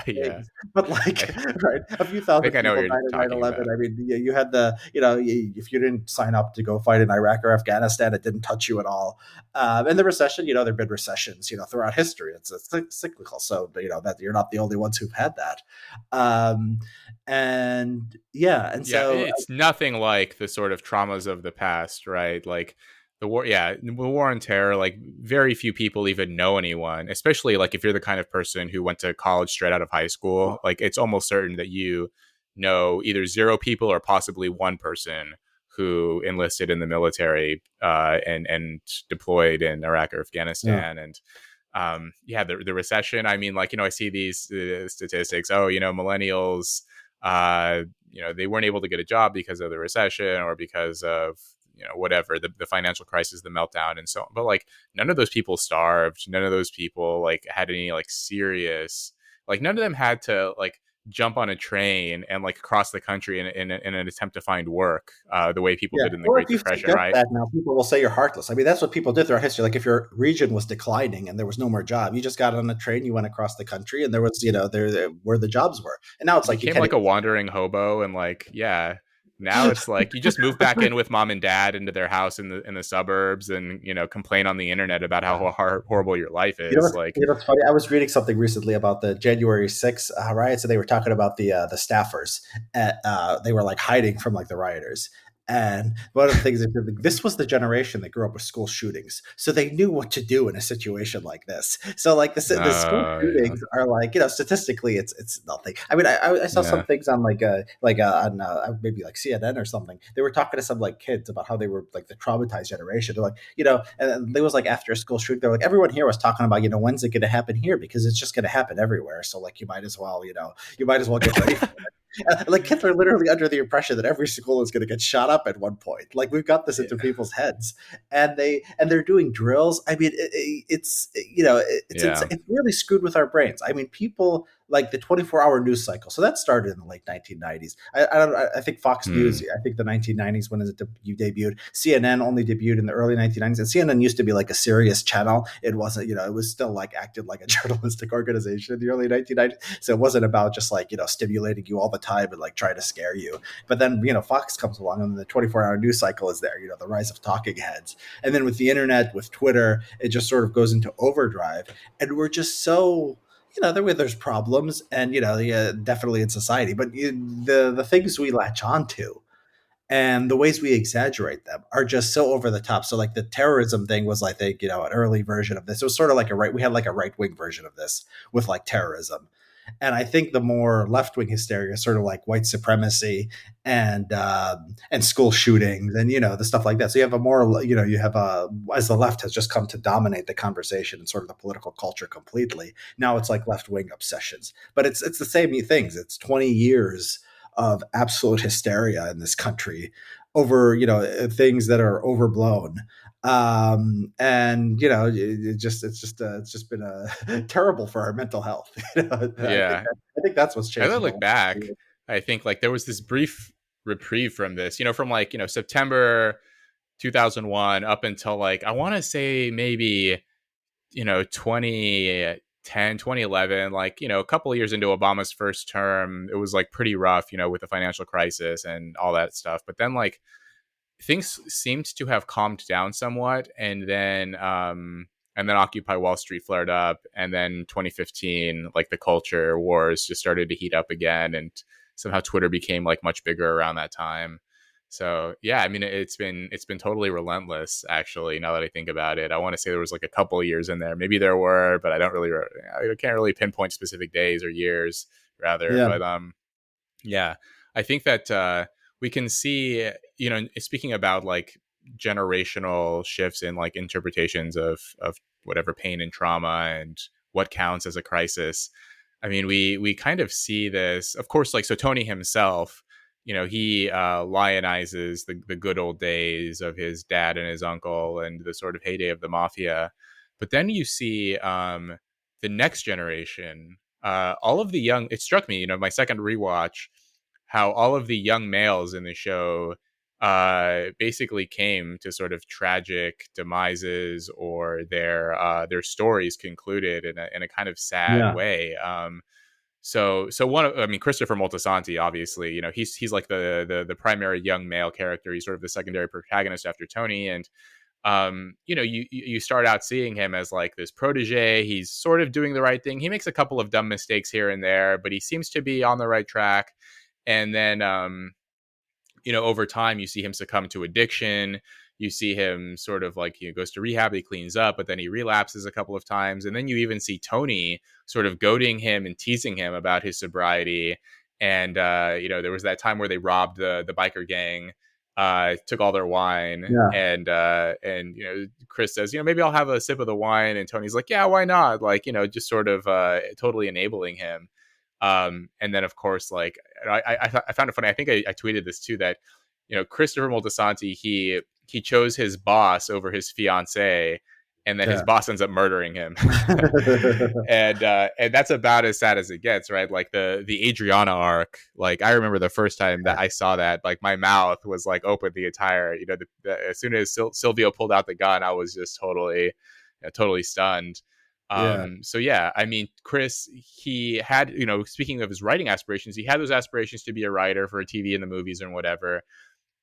Yeah. things, but like I right, a few thousand think I know what people you're died in nine talking eleven. about. I mean, you had if you didn't sign up to go fight in Iraq or Afghanistan, it didn't touch you at all. And the recession, there have been recessions, throughout history. It's cyclical, so that you're not the only ones who've had that. Um, and yeah, and Yeah, so it's nothing like the sort of traumas of the past, right? Like the war, yeah, the war on terror, like very few people even know anyone, especially like if you're the kind of person who went to college straight out of high school, like it's almost certain that you know either zero people or possibly one person who enlisted in the military and deployed in Iraq or yeah, Afghanistan. And yeah, the recession, I mean, like, I see these statistics, oh, millennials, uh, they weren't able to get a job because of the recession or because of, whatever, the financial crisis, the meltdown, and so on. But like, none of those people starved. None of those people like had any like serious, like, none of them had to like jump on a train and like cross the country in an attempt to find work the way people yeah. did in the Well, if Great you Depression, suggest right? that now, people will say you're heartless. I mean, that's what people did throughout history. Like if your region was declining and there was no more job, you just got on a train, you went across the country, and there was, there where the jobs were. And now it's You like you became can't like a even. wandering hobo, and like, yeah, now it's like you just move back in with mom and dad into their house in the suburbs, and complain on the internet about how horrible your life is. Like, What's funny? I was reading something recently about the January 6th riots, and they were talking about the staffers. They were like hiding from like the rioters, And one of the things that this was the generation that grew up with school shootings, so they knew what to do in a situation like this. So like the school Yeah. shootings are like, statistically it's nothing. I mean, I saw some Yeah. things on on maybe like CNN or something. They were talking to some like kids about how they were like the traumatized generation. They're like, and there was like after a school shooting, they're like everyone here was talking about when's it going to happen here because it's just going to happen everywhere. So like you might as well get ready for it. Like kids are literally under the impression that every school is going to get shot up at one point. Like we've got this into Yeah. people's heads, and they're doing drills. I mean, Yeah. it's really screwed with our brains. I mean, people like the 24-hour news cycle. So that started in the late 1990s. I think Fox News. Hmm. I think the 1990s when it debuted. CNN only debuted in the early 1990s, and CNN used to be like a serious channel. It wasn't. It was still like acted like a journalistic organization in the early 1990s. So it wasn't about just like stimulating you all the time and like trying to scare you. But then Fox comes along and the 24-hour news cycle is there. The rise of talking heads, and then with the internet, with Twitter, it just sort of goes into overdrive, and we're just so there's problems, and yeah, definitely in society, but the things we latch onto and the ways we exaggerate them are just so over the top. So like the terrorism thing was, I think, an early version of this. It was sort of like we had like a right wing version of this with like terrorism. And I think the more left wing hysteria is sort of like white supremacy and school shootings and the stuff like that. So you have a more you have a as the left has just come to dominate the conversation and sort of the political culture completely. Now it's like left wing obsessions, but it's the same things. It's 20 years of absolute hysteria in this country over things that are overblown, and it's just been terrible for our mental health. Yeah. I think that's what's As I changed in the look last few back, years. I think like there was this brief reprieve from this, from like, September 2001 up until like, I want to say maybe, 2010, 2011, like, a couple of years into Obama's first term, it was like pretty rough, with the financial crisis and all that stuff. But then like things seemed to have calmed down somewhat, and then Occupy Wall Street flared up, and then 2015, like the culture wars just started to heat up again, and somehow Twitter became like much bigger around that time. So yeah, I mean it's been totally relentless. Actually, now that I think about it, I want to say there was like a couple of years in there. Maybe there were, but I can't really pinpoint specific days or years rather. Yeah, But yeah, I think that we can see, speaking about like generational shifts in like interpretations of whatever pain and trauma and what counts as a crisis. I mean, we kind of see this, of course, like so Tony himself, he lionizes the good old days of his dad and his uncle and the sort of heyday of the mafia. But then you see the next generation, all of the young, it struck me, my second rewatch, how all of the young males in the show basically came to sort of tragic demises, or their stories concluded in a kind of sad yeah, way. So I mean, Christopher Moltisanti, obviously, he's like the primary young male character. He's sort of the secondary protagonist after Tony, and you start out seeing him as like this protege. He's sort of doing the right thing. He makes a couple of dumb mistakes here and there, but he seems to be on the right track. And then over time you see him succumb to addiction. You see him sort of like he goes to rehab, he cleans up, but then he relapses a couple of times. And then you even see Tony sort of goading him and teasing him about his sobriety. And there was that time where they robbed the biker gang, took all their wine, yeah, and Chris says, maybe I'll have a sip of the wine, and Tony's like, yeah, why not? Like, just sort of totally enabling him. And then of course, like I found it funny. I think I tweeted this too, that Christopher Moltisanti, he chose his boss over his fiance, and then his yeah. boss ends up murdering him. And that's about as sad as it gets, right? Like the Adriana arc. Like I remember the first time that I saw that, like my mouth was like open the entire. As soon as Silvio pulled out the gun, I was just totally stunned. Yeah, So yeah, I mean, Chris, he had, speaking of his writing aspirations, he had those aspirations to be a writer for TV and the movies and whatever.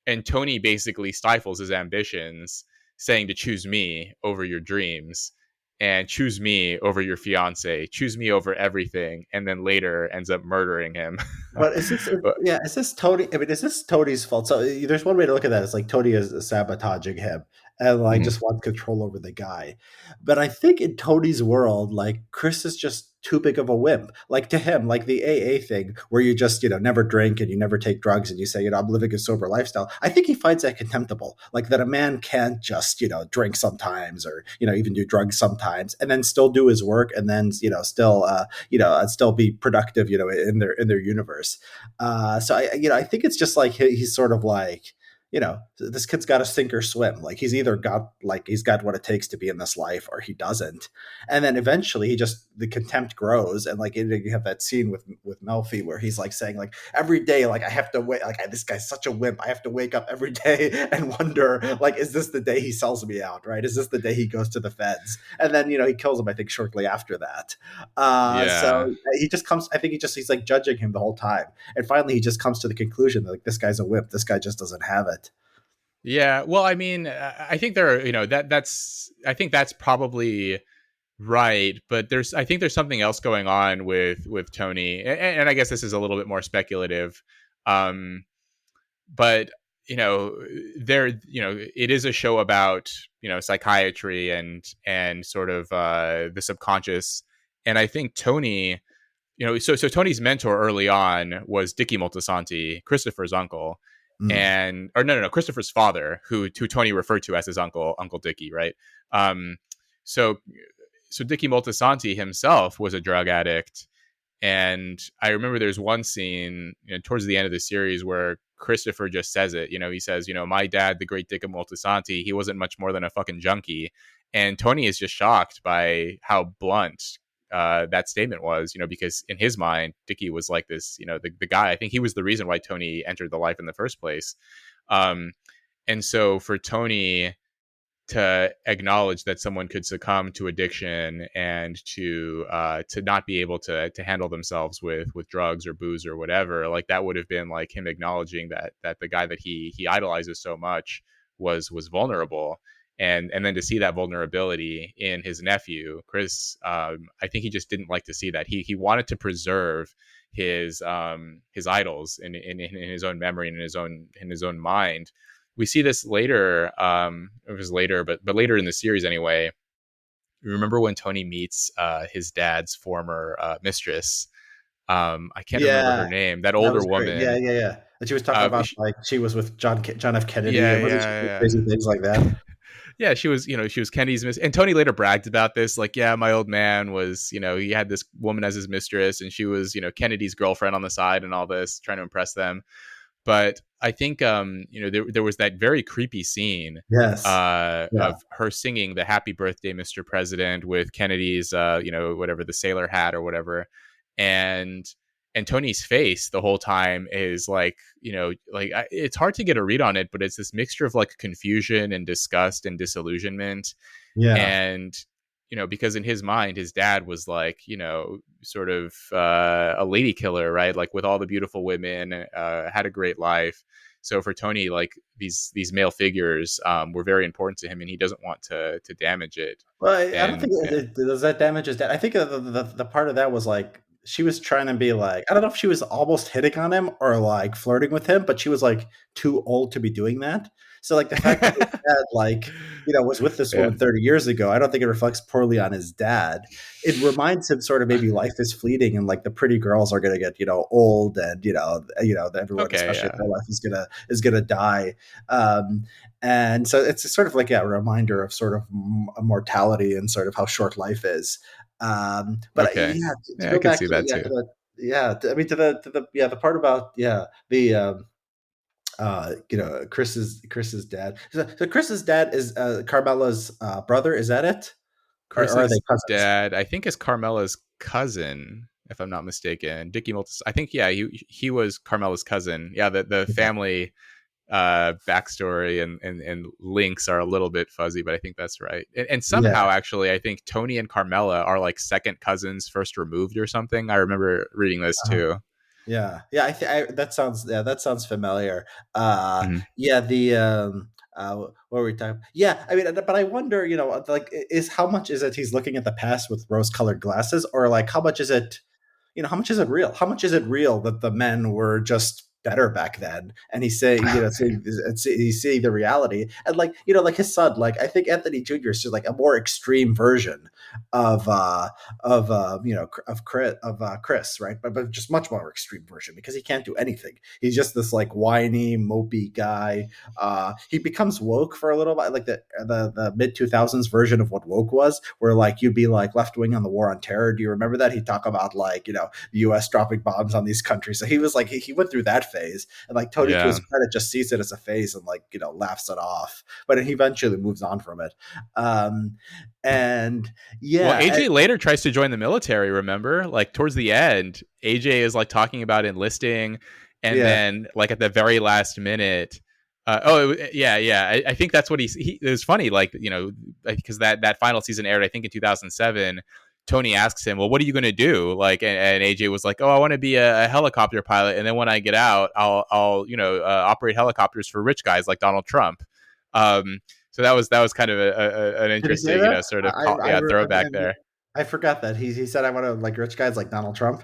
And Tony basically stifles his ambitions, saying to choose me over your dreams. and choose me over your fiance, choose me over everything, and then later ends up murdering him. But is this, But, yeah, is this Tony? I mean, is this Tony's fault? So there's one way to look at that. It's like Tony is sabotaging him and like mhm. just wants control over the guy. But I think in Tony's world, like Chris is just too big of a wimp. Like to him, like the AA thing where you just, never drink and you never take drugs and you say, I'm living a sober lifestyle. I think he finds that contemptible. Like that a man can't just, drink sometimes or, even do drugs sometimes and then still do his work and then, still, and still be productive, in their universe. So I think it's just like he's sort of like, this kid's got to sink or swim. Like he's got what it takes to be in this life, or he doesn't. And then eventually, the contempt grows, and like you have that scene with Melfi where he's like saying like every day, like I have to wait, like this guy's such a wimp. I have to wake up every day and wonder like, is this the day he sells me out? Right? Is this the day he goes to the feds? And then he kills him. I think shortly after that. Yeah. So he just comes. I think he's like judging him the whole time, and finally he just comes to the conclusion that like this guy's a whip. This guy just doesn't have it. Yeah. Well, I mean, I think there are, I think that's probably right, but I think there's something else going on with Tony, and I guess this is a little bit more speculative. Um, but it is a show about psychiatry and sort of the subconscious, and I think Tony, so Tony's mentor early on was Dicky Moltisanti, Christopher's uncle, Mm. and or no, Christopher's father, who Tony referred to as his uncle Dicky, right? Um, so Dicky Moltisanti himself was a drug addict, and I remember there's one scene towards the end of the series where Christopher just says it. He says, my dad, the great Dick Moltisanti, he wasn't much more than a fucking junkie. And Tony is just shocked by how blunt that statement was, because in his mind, Dickie was like this, the guy. I think he was the reason why Tony entered the life in the first place. Um, and so for Tony to acknowledge that someone could succumb to addiction and to not be able to handle themselves with drugs or booze or whatever, like that would have been like him acknowledging that the guy that he idolizes so much was vulnerable, and then to see that vulnerability in his nephew Chris, I think he just didn't like to see that. He wanted to preserve his idols in his own memory and in his own mind. We see this later. It was later, but later in the series anyway. Remember when Tony meets his dad's former mistress? I can't remember her Yeah, name. That that older was great. Yeah, woman. yeah, yeah. And she was talking about She, like she was with John F. Kennedy, yeah, and wasn't she doing yeah, crazy things like that? yeah. Yeah, she was Kenny's miss. And Tony later bragged about this, like, yeah, my old man was, he had this woman as his mistress, and she was, Kennedy's girlfriend on the side, and all this, trying to impress them. But I think there was that very creepy scene Yes. Yeah. of her singing the "Happy Birthday, Mr. President" with Kennedy's whatever, the sailor hat or whatever, and Tony's face the whole time is like, it's hard to get a read on it, but it's this mixture of like confusion and disgust and disillusionment. Yeah. And because in his mind his dad was like, sort of a lady killer, right? Like with all the beautiful women, had a great life. So for Tony, like these male figures were very important to him, and he doesn't want to damage it. Well, I don't And think does that damage his dad. I think the part of that was like she was trying to be like, I don't know if she was almost hitting on him or like flirting with him, but she was like too old to be doing that. So like the fact that his dad like was with this yeah. woman 30 years ago, I don't think it reflects poorly on his dad. It reminds him sort of maybe life is fleeting and like the pretty girls are gonna get old and everyone, Okay. especially if Yeah. their life is gonna die. Um, and so it's sort of like a reminder of sort of mortality and sort of how short life is. But Okay. yeah, to Yeah, I go could back see to the that too. I mean the part about the Chris's dad. So Chris's dad is Carmela's brother. Is that it? Or are they Chris's cousins? dad, I think, is Carmela's cousin, if I'm not mistaken. Dickie Multis. I think, yeah, he was Carmela's cousin. Yeah, the Yeah. family backstory and links are a little bit fuzzy, but I think that's right. And Yeah. somehow, actually, I think Tony and Carmela are like second cousins, first removed or something. I remember reading this Uh-huh. too. Yeah, yeah. That sounds familiar. Mhm. Yeah, the what were we talking? Yeah, I mean, but I wonder, like, is how much is it he's looking at the past with rose-colored glasses, or like how much is it, how much is it real? How much is it real that the men were just better back then? And he's saying, he's seeing the reality, and like, like his son, like I think Anthony Jr. is just like a more extreme version of Chris, right? But just much more extreme version because he can't do anything. He's just this like whiny, mopey guy. He becomes woke for a little bit, like the mid 2000s version of what woke was, where like you'd be like left wing on the war on terror. Do you remember that? He'd talk about like the U.S. dropping bombs on these countries. So he was like he went through that phase, and like Tony, to Yeah. his credit, just sees it as a phase and like laughs it off. But he eventually moves on from it. Um, and Well, yeah, AJ later tries to join the military, remember? Like towards the end, AJ is like talking about enlisting, and yeah, then like at the very last minute, yeah. I think that's what it was funny, like, because that final season aired, I think, in 2007. Tony asks him, well, what are you going to do? Like, and AJ was like, oh, I want to be a helicopter pilot. And then when I get out, I'll operate helicopters for rich guys like Donald Trump. Um, so that was kind of an did he say interesting, that? sort of throwback there. I forgot that he said I want to like rich guys like Donald Trump.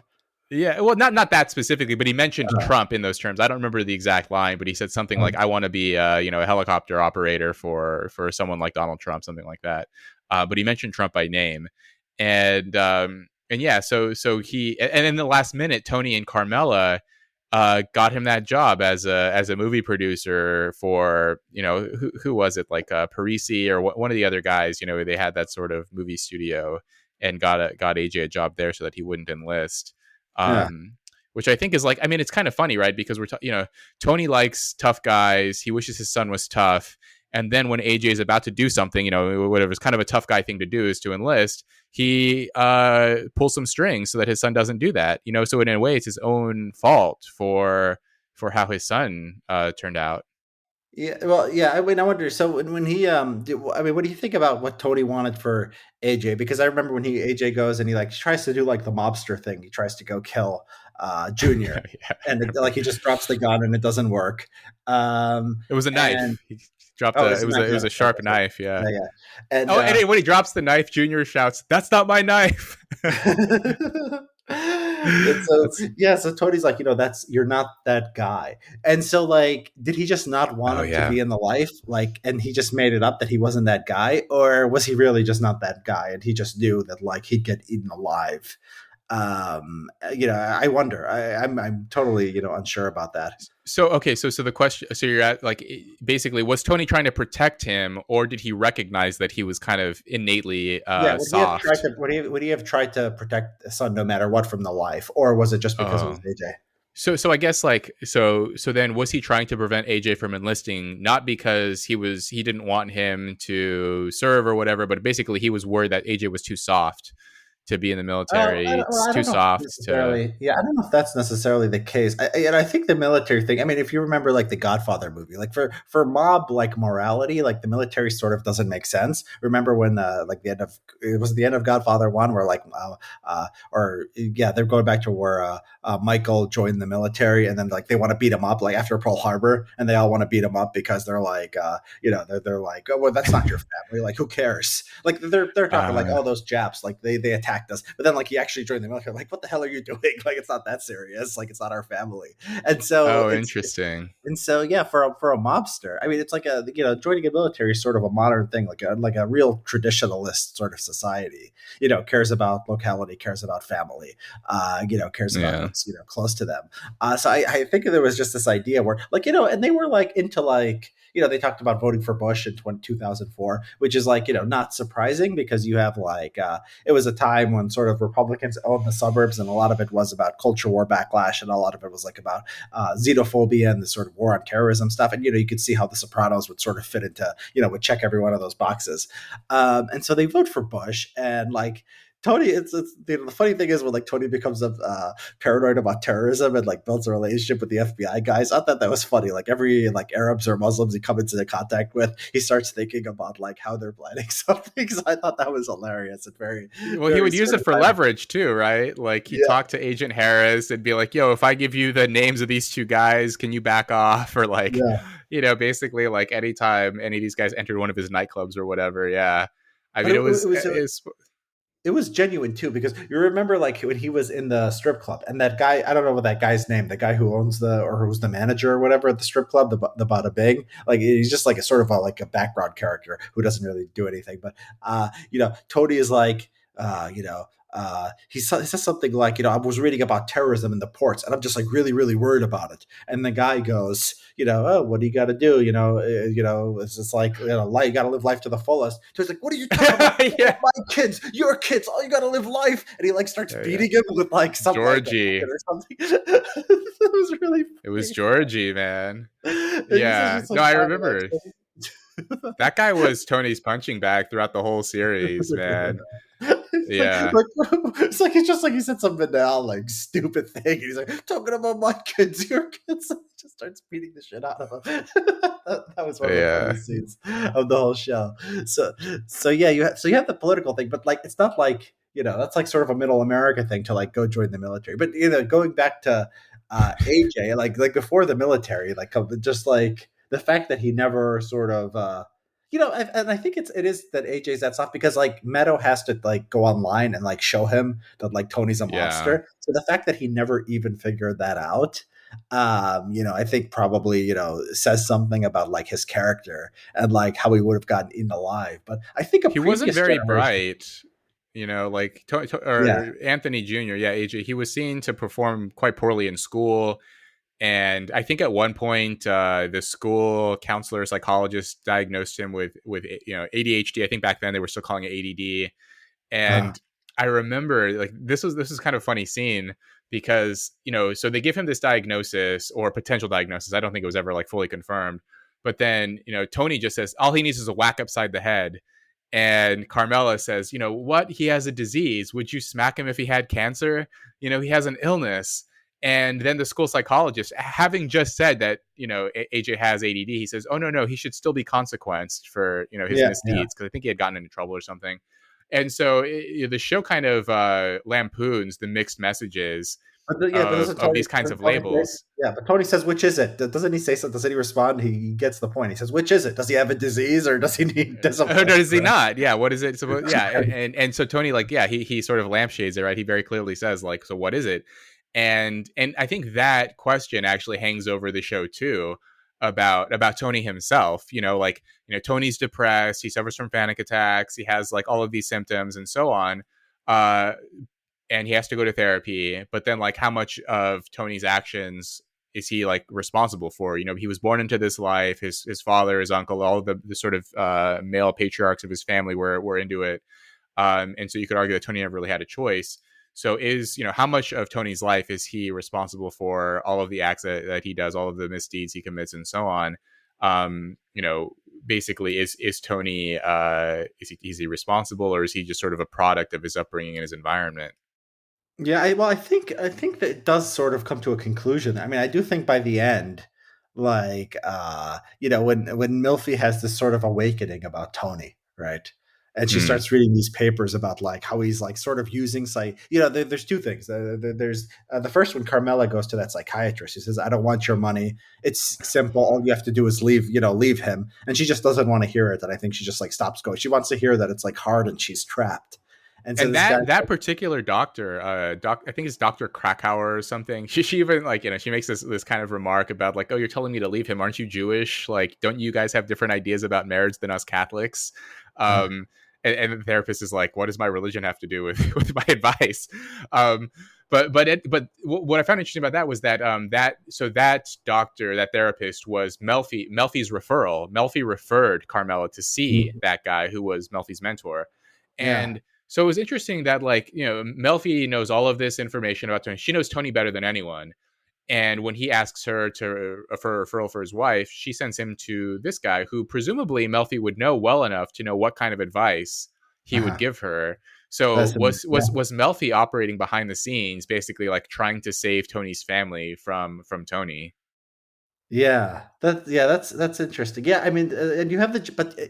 Yeah, well, not that specifically, but he mentioned Uh, Trump in those terms. I don't remember the exact line, but he said something like, "I want to be, a helicopter operator for someone like Donald Trump," something like that. But he mentioned Trump by name, and yeah, so he, and in the last minute, Tony and Carmela got him that job as a movie producer for, who was it, like Parisi or one of the other guys. They had that sort of movie studio, and got AJ a job there so that he wouldn't enlist. yeah. Which I think is like, I mean, it's kind of funny, right? Because Tony likes tough guys. He wishes his son was tough. And then when AJ is about to do something, whatever is kind of a tough guy thing to do is to enlist, he pulls some strings so that his son doesn't do that. So in a way, it's his own fault for how his son turned out. Yeah, well, yeah. I mean, I wonder. So when he I mean, what do you think about what Tony wanted for AJ? Because I remember when AJ goes and he like tries to do like the mobster thing. He tries to go kill Junior, Yeah, I and remember. like he just drops the gun and it doesn't work. It was a And knife. He dropped oh, a. it's It was not. a. It Yeah, was a that's right. sharp That's right. knife. Yeah. Yeah, yeah. And Oh, and then when he drops the knife, Junior shouts, "That's not my knife!" and so That's. yeah, so Tony's like, that's you're not that guy. And so like, did he just not want Oh him to yeah. be in the life? Like, and he just made it up that he wasn't that guy, or was he really just not that guy and he just knew that like he'd get eaten alive? I wonder. I'm totally, unsure about that. So okay, so the question, so you're at like, basically, was Tony trying to protect him, or did he recognize that he was kind of innately Yeah, would he have tried soft? to would he have tried to protect his son no matter what from the life, or was it just because it was Oh, AJ? so I guess like, so then was he trying to prevent AJ from enlisting, not because he didn't want him to serve or whatever, but basically he was worried that AJ was too soft to be in the military. It's I too don't know if that's soft to. necessarily. Yeah, I don't know if that's necessarily the case. And I think the military thing. I mean, if you remember, like the Godfather movie, like for mob like morality, like the military sort of doesn't make sense. Remember when like the end of it was the end of Godfather one, where like or yeah, they're going back to where Michael joined the military, and then like they want to beat him up, like after Pearl Harbor, and they all want to beat him up because they're like, they're like, oh well, that's not your family. Like, who cares? Like they're talking like, Uh, oh, those Japs, like they attacked us, but then like he actually joined the military. Like, what the hell are you doing? Like, it's not that serious. Like, it's not our family. And so oh, it's interesting. and so yeah, for a mobster, I mean, it's like joining a military is sort of a modern thing, like a real traditionalist sort of society. Cares about locality, cares about family, cares about Yeah. what's close to them. So I think there was just this idea where like and they were like into like they talked about voting for Bush in 2004, which is like not surprising because you have like it was a time when sort of Republicans owned the suburbs, and a lot of it was about culture war backlash, and a lot of it was like about xenophobia and the sort of war on terrorism stuff. And you could see how the Sopranos would sort of fit into would check every one of those boxes. And so they vote for Bush, and like Tony, it's the funny thing is when like Tony becomes paranoid about terrorism and like builds a relationship with the FBI guys. I thought that was funny. Like every like Arabs or Muslims he comes into contact with, he starts thinking about like how they're planning something. So I thought that was hilarious and very Well, he very would use sort it of for leverage too, right? Like he yeah talked to Agent Harris and be like, "Yo, if I give you the names of these two guys, can you back off?" Or like, yeah. basically like anytime any of these guys entered one of his nightclubs or whatever. Yeah, I But mean, it was it was genuine too because you remember like when he was in the strip club and that guy, I don't know what that guy's name, the guy who owns the or who's the manager or whatever at the strip club, the Bada Bing, like he's just like a sort of like a background character who doesn't really do anything, but Tony is like he says something like, I was reading about terrorism in the ports and I'm just like really really worried about it, and the guy goes, oh, what do you got to do, it's just like, you got to live life to the fullest. So he's like, what are you talking about? yeah, My kids, your kids, all you gotta live life, and he like starts yeah. beating him with like some like a Georgie. bucket or something. It was really It was funny. Georgie, man. And he's Yeah, just no, like I having like remember that guy was Tony's punching bag throughout the whole series, man. Yeah. it's like it's just like he said some banal like stupid thing. And he's like talking about my kids, your kids. And he just starts beating the shit out of him. That was one of the Yeah. funniest scenes of the whole show. So yeah, you have the political thing, but like it's not like that's like sort of a middle America thing to like go join the military. But going back to AJ, like before the military, like just like the fact that he never sort of and I think it is that AJ's that soft because like Meadow has to like go online and like show him that like Tony's a Yeah. monster. So the fact that he never even figured that out, I think probably says something about like his character and like how he would have gotten eaten alive. But I think a He wasn't previous very generation, bright, like yeah, or Anthony Jr. Yeah, AJ. He was seen to perform quite poorly in school. And I think at one point, the school counselor psychologist diagnosed him with ADHD. I think back then they were still calling it ADD. uh, And I remember like this is kind of a funny scene because so they give him this diagnosis or potential diagnosis. I don't think it was ever like fully confirmed. But then Tony just says all he needs is a whack upside the head. And Carmela says, what? He has a disease. Would you smack him if he had cancer? He has an illness. And then the school psychologist, having just said that, AJ has ADD, he says, oh, no, he should still be consequenced for, his yeah, yeah. misdeeds. Because I think he had gotten into trouble or something. And so the show kind of lampoons the mixed messages But doesn't of Tony, these kinds doesn't of Tony say, labels. yeah, but Tony says, which is it? Doesn't he say so? Doesn't he respond? He gets the point. He says, which is it? Does he have a disease or does he need Oh, no, discipline? does he not? Yeah, what is it? So, yeah, and so Tony, like, yeah, he sort of lampshades it, right? He very clearly says, like, so what is it? And I think that question actually hangs over the show too, about Tony himself. Tony's depressed, he suffers from panic attacks, he has like all of these symptoms and so on. Uh, and he has to go to therapy, but then like how much of Tony's actions is he like responsible for? He was born into this life, his father, his uncle, all of the sort of male patriarchs of his family were into it. And so you could argue that Tony never really had a choice. So how much of Tony's life is he responsible for all of the acts that he does, all of the misdeeds he commits and so on? Um, you know, Basically is Tony, is he responsible, or is he just sort of a product of his upbringing and his environment? Yeah, I think that it does sort of come to a conclusion. I mean, I do think by the end, like when Melfi has this sort of awakening about Tony, right? And she Mm. starts reading these papers about like how he's like sort of using there's two things. There's the first one. Carmela goes to that psychiatrist. She says, "I don't want your money. It's simple. All you have to do is leave him." And she just doesn't want to hear it. And I think she just like stops going. She wants to hear that it's like hard and she's trapped. And so And this guy, that particular doctor, I think it's Dr. Krakauer or something. She even like, she makes this kind of remark about like, oh, you're telling me to leave him. Aren't you Jewish? Like, don't you guys have different ideas about marriage than us Catholics? uh, Um, and the therapist is like, what does my religion have to do with, with my advice? But what I found interesting about that was that that doctor, that therapist was Melfi's referral. Melfi referred Carmela to see that guy who was Melfi's mentor. yeah. And so it was interesting that like, Melfi knows all of this information about Tony. She knows Tony better than anyone. And when he asks her for a referral for his wife, she sends him to this guy who presumably Melfi would know well enough to know what kind of advice he would Uh-huh. give her. So That's amazing. Yeah. was Melfi operating behind the scenes, basically like trying to save Tony's family from Tony? Yeah, that's interesting. Yeah, I mean, and you have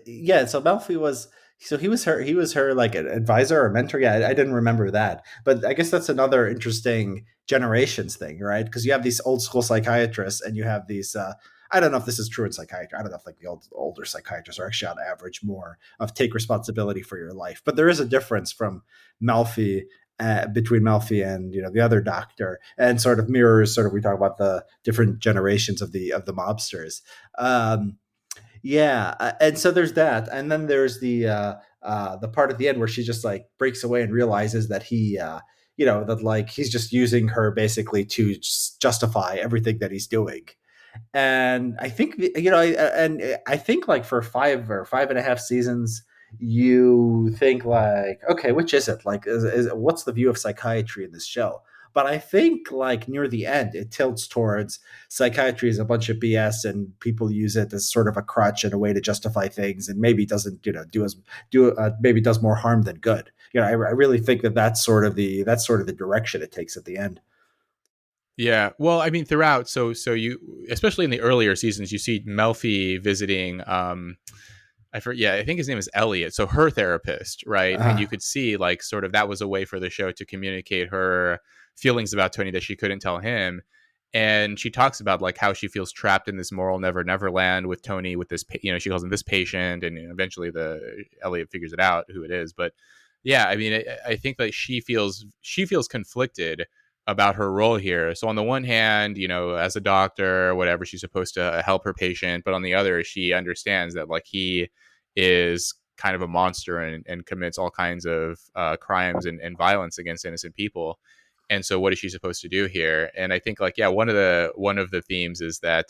yeah. So Malfi was he was her like an advisor or mentor. Yeah, I didn't remember that, but I guess that's another interesting generations thing, right? Because you have these old school psychiatrists, and you have these. I don't know if this is true in psychiatry. I don't know if like the older psychiatrists are actually on average more of take responsibility for your life, but there is a difference from Malfi between Melfi and the other doctor, and sort of mirrors sort of we talk about the different generations of the mobsters. Um, yeah, and so there's that, and then there's the part at the end where she just like breaks away and realizes that that like he's just using her basically to justify everything that he's doing. And I think I think like for 5 or 5.5 seasons, you think like, okay, which is it? Like, what's the view of psychiatry in this show? But I think like near the end, it tilts towards psychiatry is a bunch of BS, and people use it as sort of a crutch and a way to justify things, and maybe doesn't maybe does more harm than good. I really think that that's sort of the direction it takes at the end. Yeah. Well, I mean, throughout, so you, especially in the earlier seasons, you see Melfi visiting. Yeah, I think his name is Elliot. So her therapist, right? And you Uh, could see like sort of that was a way for the show to communicate her feelings about Tony that she couldn't tell him. And she talks about like how she feels trapped in this moral never land with Tony, with this, she calls him this patient, and eventually the Elliot figures it out who it is. But yeah, I mean, I think that she feels conflicted about her role here. So on the one hand, as a doctor or whatever, she's supposed to help her patient, but on the other, she understands that like he is kind of a monster and commits all kinds of crimes and violence against innocent people. And so, what is she supposed to do here? And I think, like, yeah, one of the themes is that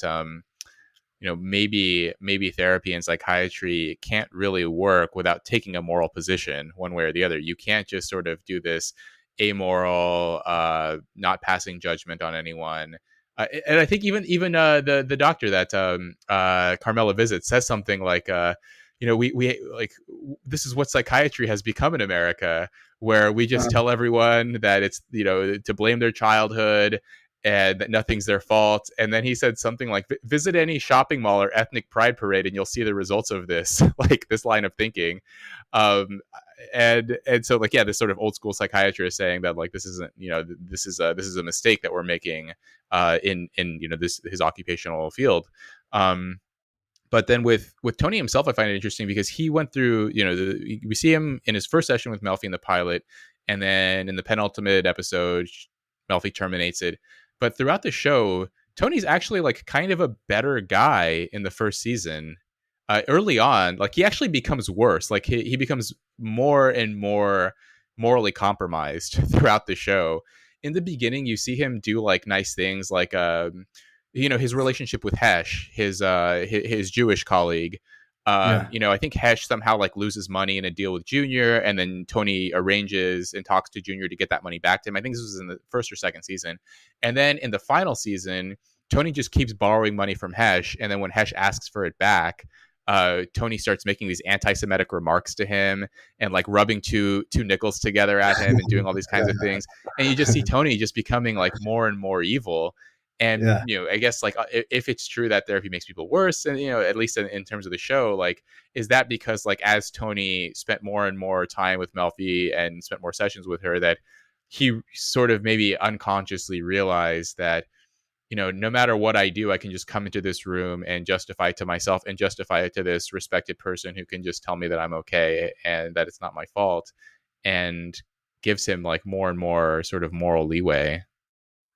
maybe therapy and psychiatry can't really work without taking a moral position one way or the other. You can't just sort of do this amoral, not passing judgment on anyone. And I think even the doctor that Carmela visits says something like, we like this is what psychiatry has become in America, where we just uh, tell everyone that it's to blame their childhood and that nothing's their fault. And then he said something like, visit any shopping mall or ethnic pride parade and you'll see the results of this, like this line of thinking. Um, and so like, yeah, this sort of old school psychiatrist saying that like, this isn't, this is a mistake that we're making in this, his occupational field. Um, but then with Tony himself, I find it interesting because he went through, we see him in his first session with Melfi in the pilot, and then in the penultimate episode, Melfi terminates it. But throughout the show, Tony's actually like kind of a better guy in the first season. Early on, like he actually becomes worse. Like he becomes more and more morally compromised throughout the show. In the beginning, you see him do like nice things, like his relationship with Hesh, his Jewish colleague. yeah, I think Hesh somehow like loses money in a deal with Junior, and then Tony arranges and talks to Junior to get that money back to him. I think this was in the first or second season, and then in the final season, Tony just keeps borrowing money from Hesh, and then when Hesh asks for it back, Tony starts making these anti-Semitic remarks to him and like rubbing two nickels together at him and doing all these kinds of things, and you just see Tony just becoming like more and more evil. And yeah. I guess like if it's true that therapy makes people worse, and at least in terms of the show, like is that because like as Tony spent more and more time with Melfi and spent more sessions with her, that he sort of maybe unconsciously realized that no matter what I do, I can just come into this room and justify it to myself and justify it to this respected person who can just tell me that I'm okay and that it's not my fault, and gives him like more and more sort of moral leeway.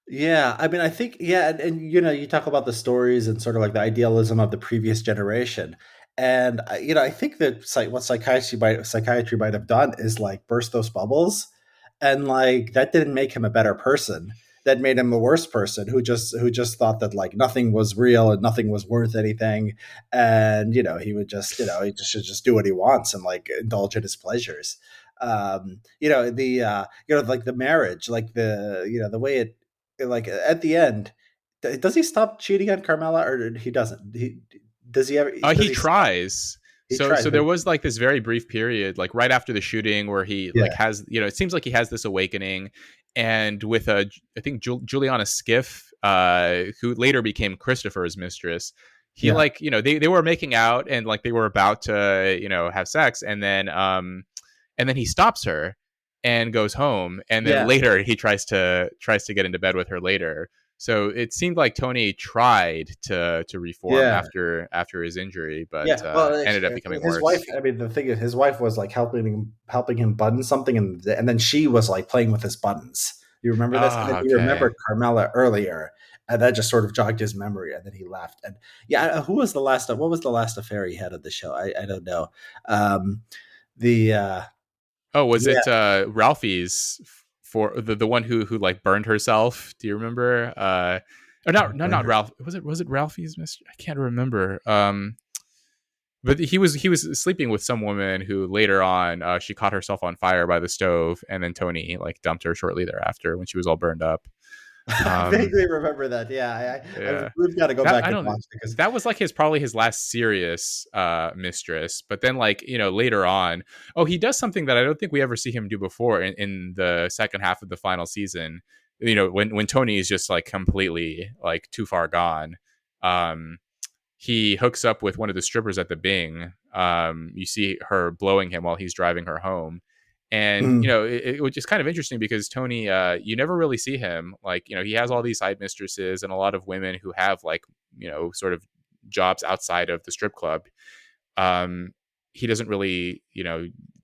Yeah, I mean, I think yeah, and you talk about the stories and sort of like the idealism of the previous generation, and I think that what psychiatry might have done is like burst those bubbles, and like that didn't make him a better person. That made him a worse person who just thought that like nothing was real and nothing was worth anything, and he would just he just should just do what he wants and like indulge in his pleasures. Like the marriage, like the way it like at the end, does he stop cheating on Carmela or he doesn't? Does he ever? He Does he stop? tries. He So tries, but there was like this very brief period, like right after the shooting, where he yeah, like has, it seems like he has this awakening, and with I think Juliana Skiff, who later became Christopher's mistress, he yeah, like, they were making out, and like they were about to, have sex, and then he stops her and goes home, and then yeah, later he tries to get into bed with her later. So it seemed like Tony tried to reform yeah. after his injury, but Yeah, well, ended up becoming his wife. worse. I mean, the thing is, his wife was like helping him button something, and then she was like playing with his buttons. You remember this? And then Ah, he okay. remembered Carmela earlier, and that just sort of jogged his memory. And then he left. And yeah, who was the last? What was the last affair he had of the show? I don't know. Um, the Oh, was yeah, it Ralphie's for the one who like burned herself? Do you remember? Or not Burner. Ralph. Was it Ralphie's mistress? I can't remember. But he was sleeping with some woman who later on she caught herself on fire by the stove, and then Tony like dumped her shortly thereafter when she was all burned up. I Um, vaguely remember that. Yeah, yeah, we've got to go that back I and don't. watch because That was like his probably his last serious mistress. But then like later on, oh, he does something that I don't think we ever see him do before in the second half of the final season. When Tony is just like completely like too far gone. Um, he hooks up with one of the strippers at the Bing. You see her blowing him while he's driving her home. And Mhm. it was just kind of interesting because Tony, you never really see him. Like, he has all these side mistresses and a lot of women who have like, sort of jobs outside of the strip club. Um, he doesn't really,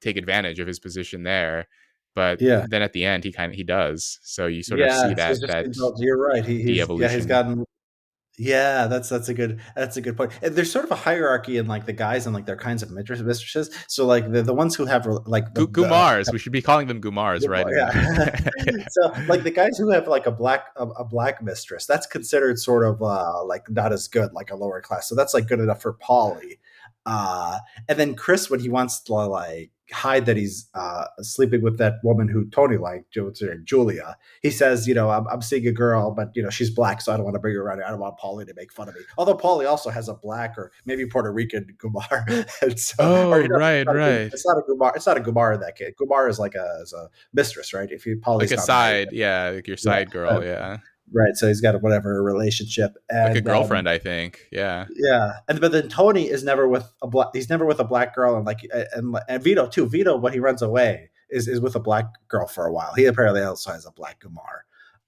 take advantage of his position there. But Yeah, then at the end, he does. So you sort of see yeah. So it's that just you're right. He's de-evolution. gotten. Yeah, that's a good point. And there's sort of a hierarchy in like the guys and like their kinds of mistresses. So like the ones who have like the Kumars. We should be calling them Gumars, right? yeah. So like the guys who have like a black mistress, that's considered sort of like not as good, like a lower class. So that's like good enough for Polly. And then Chris, when he wants to like hide that he's sleeping with that woman who Tony liked, Julia, he says, I'm seeing a girl, but she's black, so I don't want to bring her around. I don't want Polly to make fun of me. Although Polly also has a black or maybe Puerto Rican Gumar, and so or Oh, right, right. it's not a Gumar. It's not a Gumar in that case. Gumar is like a mistress, right? If Like Polly's a not married, side, yeah, like your yeah, side girl, yeah. right. So he's got a whatever relationship, Like a and girlfriend, I think. Yeah. yeah, and but then Tony is never with a black. He's never with a black girl, and like and Vito too. Vito, when he runs away, is with a black girl for a while. He apparently also has a black Gumar.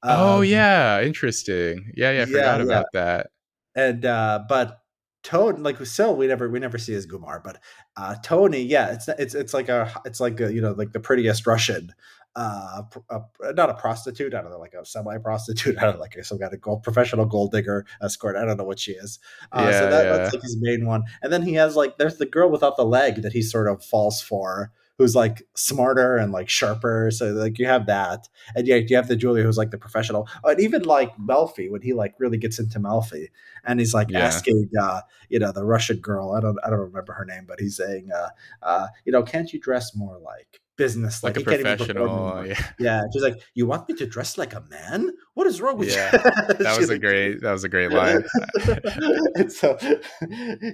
Oh, Um, yeah, interesting. Yeah, yeah, I yeah, forgot yeah, about that. and but Tony, like Sil, we never see his Gumar, but Tony, yeah, it's like like the prettiest Russian, not a prostitute, I don't know, like a semi prostitute, I don't know, like some kind of professional gold digger escort, I don't know what she is. So Yeah, that's yeah. like his main one, and then he has like there's the girl without the leg that he sort of falls for. Who's like smarter and like sharper, so like you have that, and yeah, you have the Julia who's like the professional, and even like Melfi when he like really gets into Melfi, and he's like Yeah. asking the Russian girl, I don't remember her name, but he's saying can't you dress more like business, like Like a he can't even perform professional. anymore. Yeah. Yeah, she's like, you want me to dress like a man? What is wrong with Yeah. you? That She's was a like, great that was a great line. and so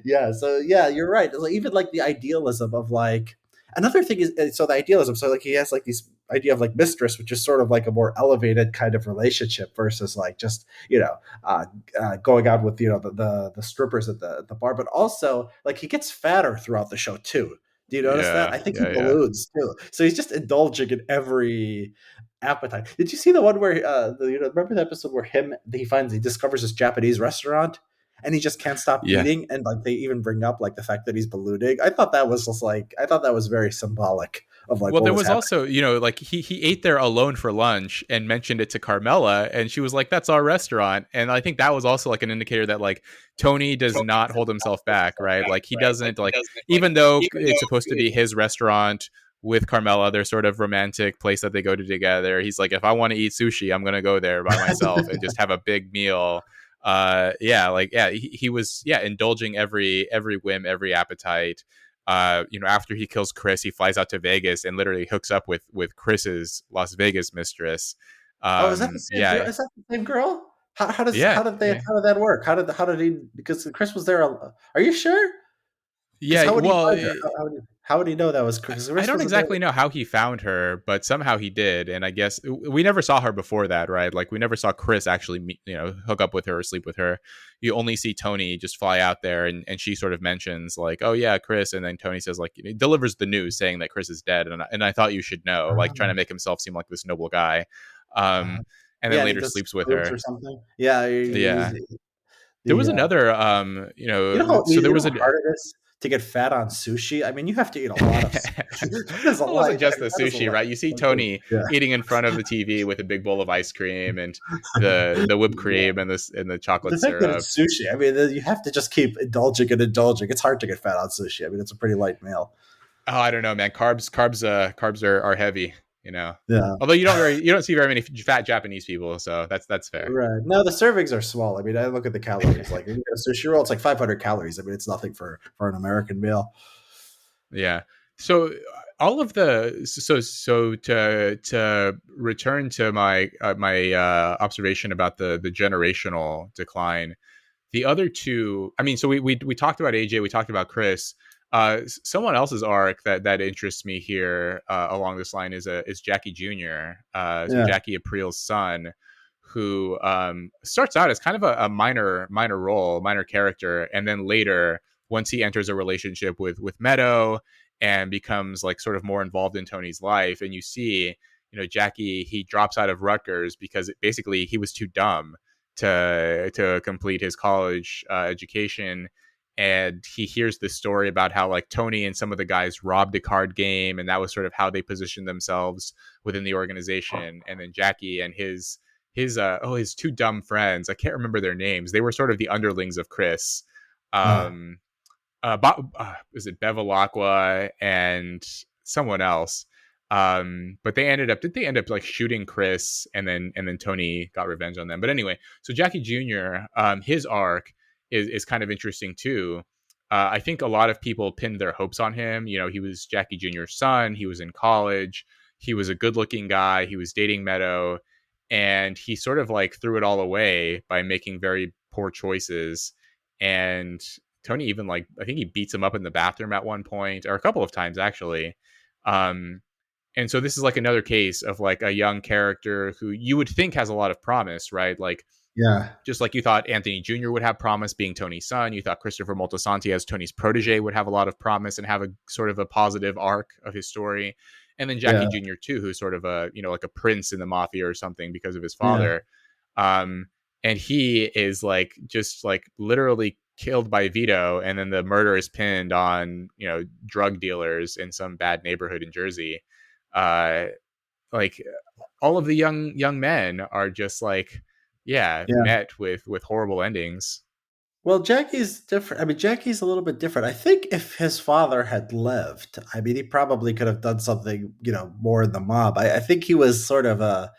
yeah, you're right. Like, even like the idealism of like another thing is so the idealism, so like he has like these idea of like mistress, which is sort of like a more elevated kind of relationship versus like just uh, going out with the strippers at the bar, but also like he gets fatter throughout the show too. Do you notice that? Yeah, I think he yeah, yeah. balloons too. So he's just indulging in every appetite. Did you see the one where remember the episode where he discovers this Japanese restaurant and he just can't stop Yeah. eating, and like they even bring up like the fact that he's ballooning. I thought that was very symbolic of like Well, what there was was happening. also, like he ate there alone for lunch and mentioned it to Carmela, and she was like, "That's our restaurant." And I think that was also like an indicator that like Tony does not hold himself back, right? Like he doesn't like, even though it's supposed to be his restaurant with Carmela, their sort of romantic place that they go to together. He's like, if I want to eat sushi, I'm gonna go there by myself and just have a big meal. Yeah, like yeah, he was indulging every whim, every appetite. After he kills Chris, he flies out to Vegas and literally hooks up with Chris's Las Vegas mistress. Oh, is that the same girl? Yeah, Is that the same girl? How yeah, did they yeah. how did that work? How did he, because Chris was there? Are you sure? Because Yeah, how would he well, find her? How would he know that was because I Chris don't wasn't there? exactly know how he found her, but somehow he did. And I guess we never saw her before that, right? Like we never saw Chris actually, hook up with her or sleep with her. You only see Tony just fly out there, and she sort of mentions like, "Oh yeah, Chris," and then Tony says like, delivers the news saying that Chris is dead, and I thought you should know, like trying to Um, make himself seem like this noble guy, um, uh, and yeah, then and he later does sleeps with proofs or her. something. Yeah, Yeah, there the was another, so there you know was how a hard it is to get fat on sushi. I mean, you have to eat a lot of sushi. That is a Well, it lot. wasn't I just mean, the that is a sushi, lot. right? You see Of food. Tony Yeah, eating in front of the TV with a big bowl of ice cream and the whipped yeah. cream and the The chocolate fact that syrup. it's sushi, I mean, you have to just keep indulging and indulging. It's hard to get fat on sushi. I mean, it's a pretty light meal. Oh, I don't know, man. Carbs are heavy, you know. Yeah. Although you don't see very many fat Japanese people, so that's fair. Right. No, the servings are small. I mean, I look at the calories. Like, you get a sushi roll, it's like 500 calories. I mean, it's nothing for an American meal. Yeah. So all of the so to return to my observation about the generational decline. The other two, I mean, so we talked about AJ, we talked about Chris. Someone else's arc that interests me here along this line is Jackie Jr. So Yeah. Jackie April's son, who starts out as kind of a minor role, minor character, and then later, once he enters a relationship with Meadow and becomes like sort of more involved in Tony's life, and you see, Jackie, he drops out of Rutgers because basically he was too dumb to complete his college education, and he hears this story about how like Tony and some of the guys robbed a card game, and that was sort of how they positioned themselves within the organization. And then Jackie and his two dumb friends, I can't remember their names, they were sort of the underlings of Chris. Uh, um is it Bevilacqua and someone else? But did they end up like shooting Chris, and then Tony got revenge on them? But anyway, so Jackie Jr., his arc is kind of interesting too. I think a lot of people pinned their hopes on him. He was Jackie Jr.'s son. He was in college. He was a good-looking guy. He was dating Meadow, and he sort of like threw it all away by making very poor choices. And Tony even like I think he beats him up in the bathroom at one point, or a couple of times actually. Um, and so this is like another case of like a young character who you would think has a lot of promise, right? Like yeah. just like you thought Anthony Jr. would have promise being Tony's son, you thought Christopher Moltisanti as Tony's protege would have a lot of promise and have a sort of a positive arc of his story. And then Jackie Yeah. Jr. too, who's sort of a like a prince in the mafia or something because of his Yeah. father. Um, and he is like just like literally killed by Vito, and then the murder is pinned on drug dealers in some bad neighborhood in Jersey. Uh, like all of the young men are just like Yeah. met with horrible endings. Well, Jackie's different. I mean, Jackie's a little bit different. I think if his father had lived, I mean, he probably could have done something, more in the mob. I think he was sort of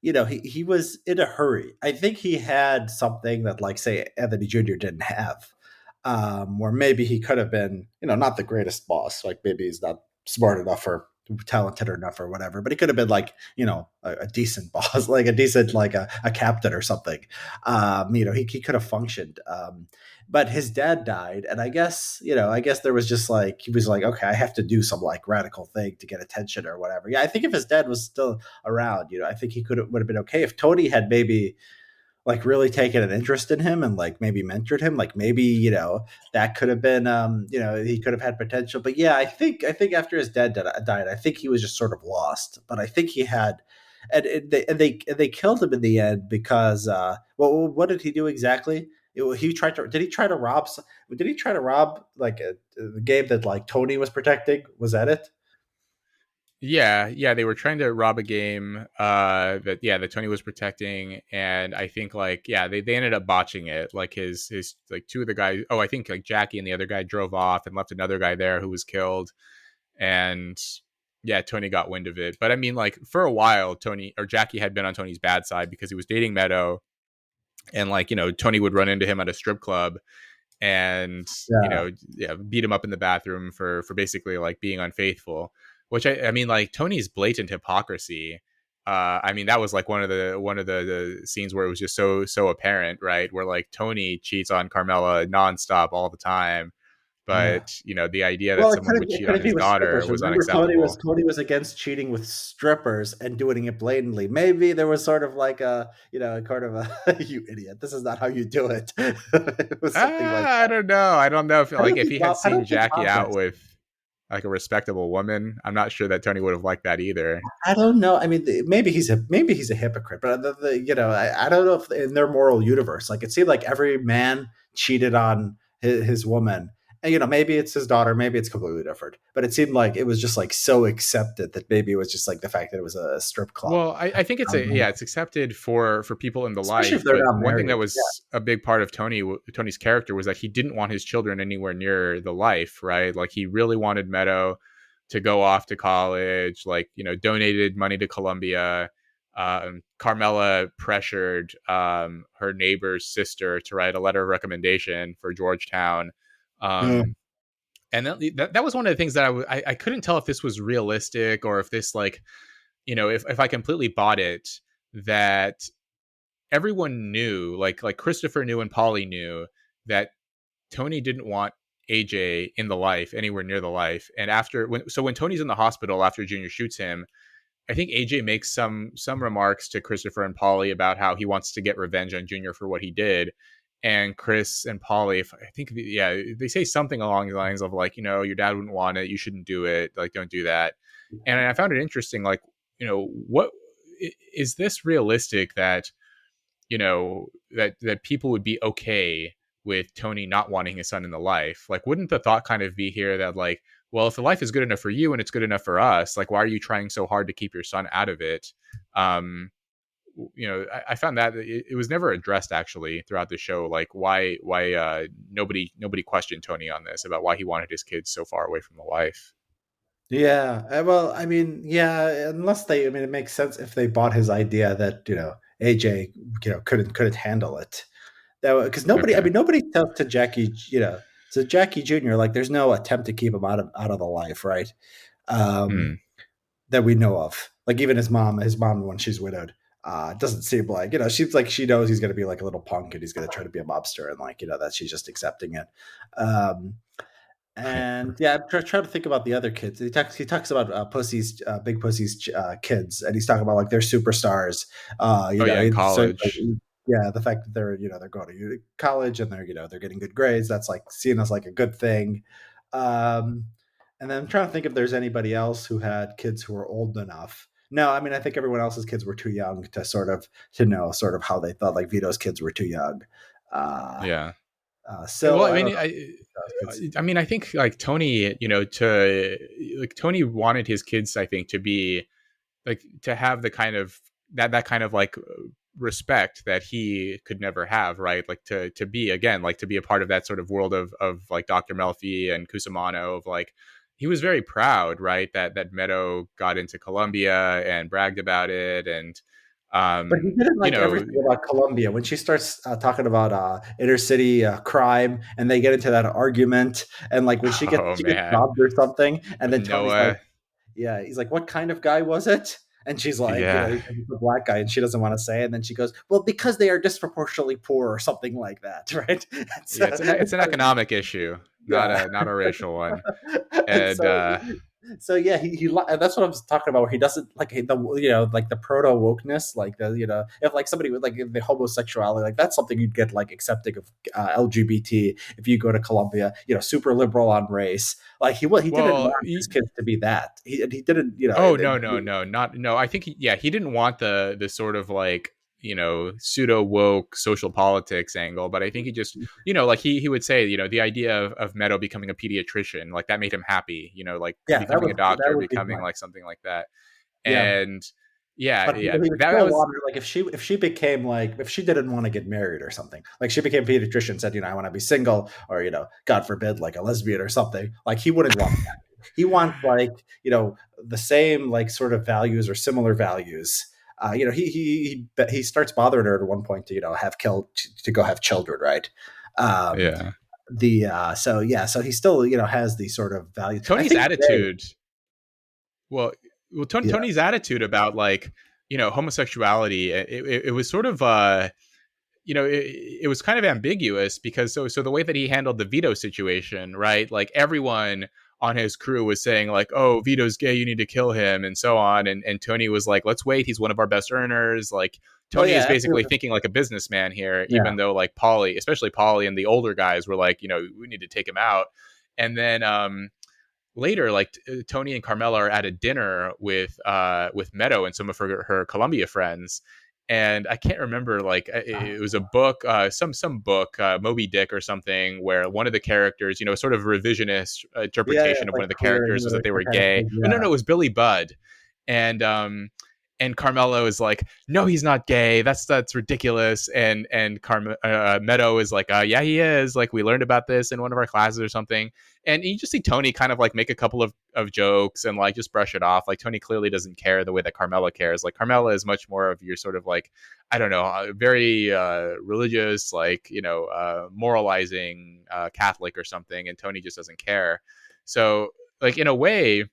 he was in a hurry. I think he had something that, like, say, Anthony Jr. didn't have, or maybe he could have been, not the greatest boss. Like maybe he's not smart enough or talented enough or whatever, but he could have been like, a decent boss, like a decent, like a captain or something. He could have functioned. But his dad died, and I guess there was just like he was like, okay, I have to do some like radical thing to get attention or whatever. Yeah, I think if his dad was still around, I think he would have been okay if Tony had maybe like really taken an interest in him and like maybe mentored him, like maybe that could have been he could have had potential. But yeah, I think after his dad died, I think he was just sort of lost. But I think he had, and they killed him in the end because well, what did he do exactly? He tried to did he try to rob did he try to rob like the game that like Tony was protecting? Was that it? Yeah, they were trying to rob a game that Tony was protecting, and I think like they ended up botching it. Like his like two of the guys, I think like Jackie and the other guy drove off and left another guy there who was killed, and yeah, Tony got wind of it. But I mean, like for a while, Tony or Jackie had been on Tony's bad side because he was dating Meadow, and like Tony would run into him at a strip club and Yeah, beat him up in the bathroom for basically like being unfaithful, which I mean like Tony's blatant hypocrisy. I mean that was like one of the scenes where it was just so apparent, right, where like Tony cheats on Carmela nonstop all the time, Yeah. but the idea that Well, someone would it cheat could on have been his with daughter strippers. was Remember, Tony was unacceptable. Tony was against cheating with strippers and doing it blatantly. Maybe there was sort of like a, kind of a you idiot. This is not how you do it. It was something like I that. don't know. I don't know if he had I seen don't think Jackie Bob out does. with like a respectable woman, I'm not sure that Tony would have liked that either. I don't know. I mean, maybe he's a hypocrite, but I don't know if in their moral universe, like it seemed like every man cheated on his woman, and maybe it's his daughter, maybe it's completely different, but it seemed like it was just like so accepted that maybe it was just like the fact that it was a strip club, Well, I think it's accepted for people in the especially if life, they're but not one thing that married. Yeah. was a big part of Tony's character was that he didn't want his children anywhere near the life, right? Like he really wanted Meadow to go off to college, like donated money to Columbia. Carmela pressured her neighbor's sister to write a letter of recommendation for Georgetown. Yeah. Um, and that was one of the things that I couldn't tell if this was realistic or if this like if I completely bought it, that everyone knew, like Christopher knew and Polly knew that Tony didn't want AJ in the life, anywhere near the life. And when Tony's in the hospital after Junior shoots him, I think AJ makes some remarks to Christopher and Polly about how he wants to get revenge on Junior for what he did. And Chris and Polly, if I think, yeah, they say something along the lines of like, your dad wouldn't want it, you shouldn't do it, like don't do that. And I found it interesting, like, what is this realistic that that people would be okay with Tony not wanting his son in the life? Like, wouldn't the thought kind of be here that like, well, if the life is good enough for you and it's good enough for us, like, why are you trying so hard to keep your son out of it? I found that it was never addressed actually throughout the show. Like, why nobody questioned Tony on this about why he wanted his kids so far away from the life. Yeah. Well, I mean, yeah, I mean, it makes sense if they bought his idea that, AJ, couldn't handle it. That because nobody, I Okay. mean, nobody tells to Jackie, to Jackie Jr. Like, there's no attempt to keep him out of the life, right? Um, Hmm. that we know of. Like even his mom when she's widowed, doesn't seem like she's like she knows he's gonna be like a little punk and he's gonna try to be a mobster and like that she's just accepting it. Um, and yeah, I'm trying to think about the other kids. He talks about pussy's big pussy's kids, and he's talking about like they're superstars. Oh yeah, in So like, college. yeah, the fact that they're going to college and they're getting good grades. That's like seen as like a good thing. Um, and then I'm trying to think if there's anybody else who had kids who were old enough. No, I mean I think everyone else's kids were too young to know sort of how they thought. Like Vito's kids were too young. Uh, Yeah. Well, so I I don't mean, know. I mean, I think like Tony, to like Tony wanted his kids, I think, to be like to have the kind of that kind of like respect that he could never have, right? Like to be again, like to be a part of that sort of world of like Dr. Melfi and Cusimano, of like he was very proud, right? That Meadow got into Columbia and bragged about it, and But he um, didn't you like know, everything about Colombia. When she starts talking about inner city crime, and they get into that argument, and like when oh she gets man, robbed or something, and with then Tony's like, Noah, "Yeah," he's like, "What kind of guy was it?" And she's like, yeah. he's a black guy, and she doesn't want to say. And then she goes, "Well, because they are disproportionately poor, or something like that, right?" Yeah, it's an economic issue, Yeah. not a racial one. And And so yeah, and that's what I'm talking about. Where he doesn't like the like the proto wokeness, like the if like somebody with like the homosexuality, like that's something you'd get like accepting of LGBT if you go to Columbia, super liberal on race. Like he didn't well, want his kids to be that. He didn't oh no, not no. I think he didn't want the sort of like pseudo woke social politics angle, but I think he just like he would say the idea of Meadow becoming a pediatrician, like that made him happy, like yeah, becoming a that doctor, would be becoming fine. like something like that. Yeah. And yeah, But yeah, he would that still was want her, like if she became like if she didn't want to get married or something, like she became a pediatrician, said, I want to be single, or God forbid, like a lesbian or something, like he wouldn't want that. He wants like, the same like sort of values or similar values. He starts bothering her at one point to, have killed to go have children, right? Um yeah. the so yeah, so he still, has these sort of values. I Tony's think today, attitude Well, yeah. Tony's attitude about like homosexuality, it was sort of it was kind of ambiguous because so the way that he handled the Vito situation, right? Like everyone on his crew was saying like, "Oh, Vito's gay, you need to kill him," and so on. And Tony was like, "Let's wait. He's one of our best earners." Like Well, Tony is yeah, basically thinking like a businessman here, yeah, even though like Paulie, especially Paulie and the older guys, were like, we need to take him out. And then later, like Tony and Carmela are at a dinner with Meadow and some of her Columbia friends, and I can't remember, like it was a book, some book, Moby Dick or something, where one of the characters, sort of revisionist yeah. interpretation It's of one like of the queer, characters was that they the were kind of gay. thing. Oh, no, Yeah, it was Billy Budd, and Carmelo is like, no, he's not gay. That's ridiculous. And Meadow is like, yeah, he is. Like we learned about this in one of our classes or something. And you just see Tony kind of like make a couple of jokes and like just brush it off. Like Tony clearly doesn't care the way that Carmela cares. Like Carmela is much more of your sort of like, I don't know, very religious, like moralizing Catholic or something. And Tony just doesn't care. So like in a way,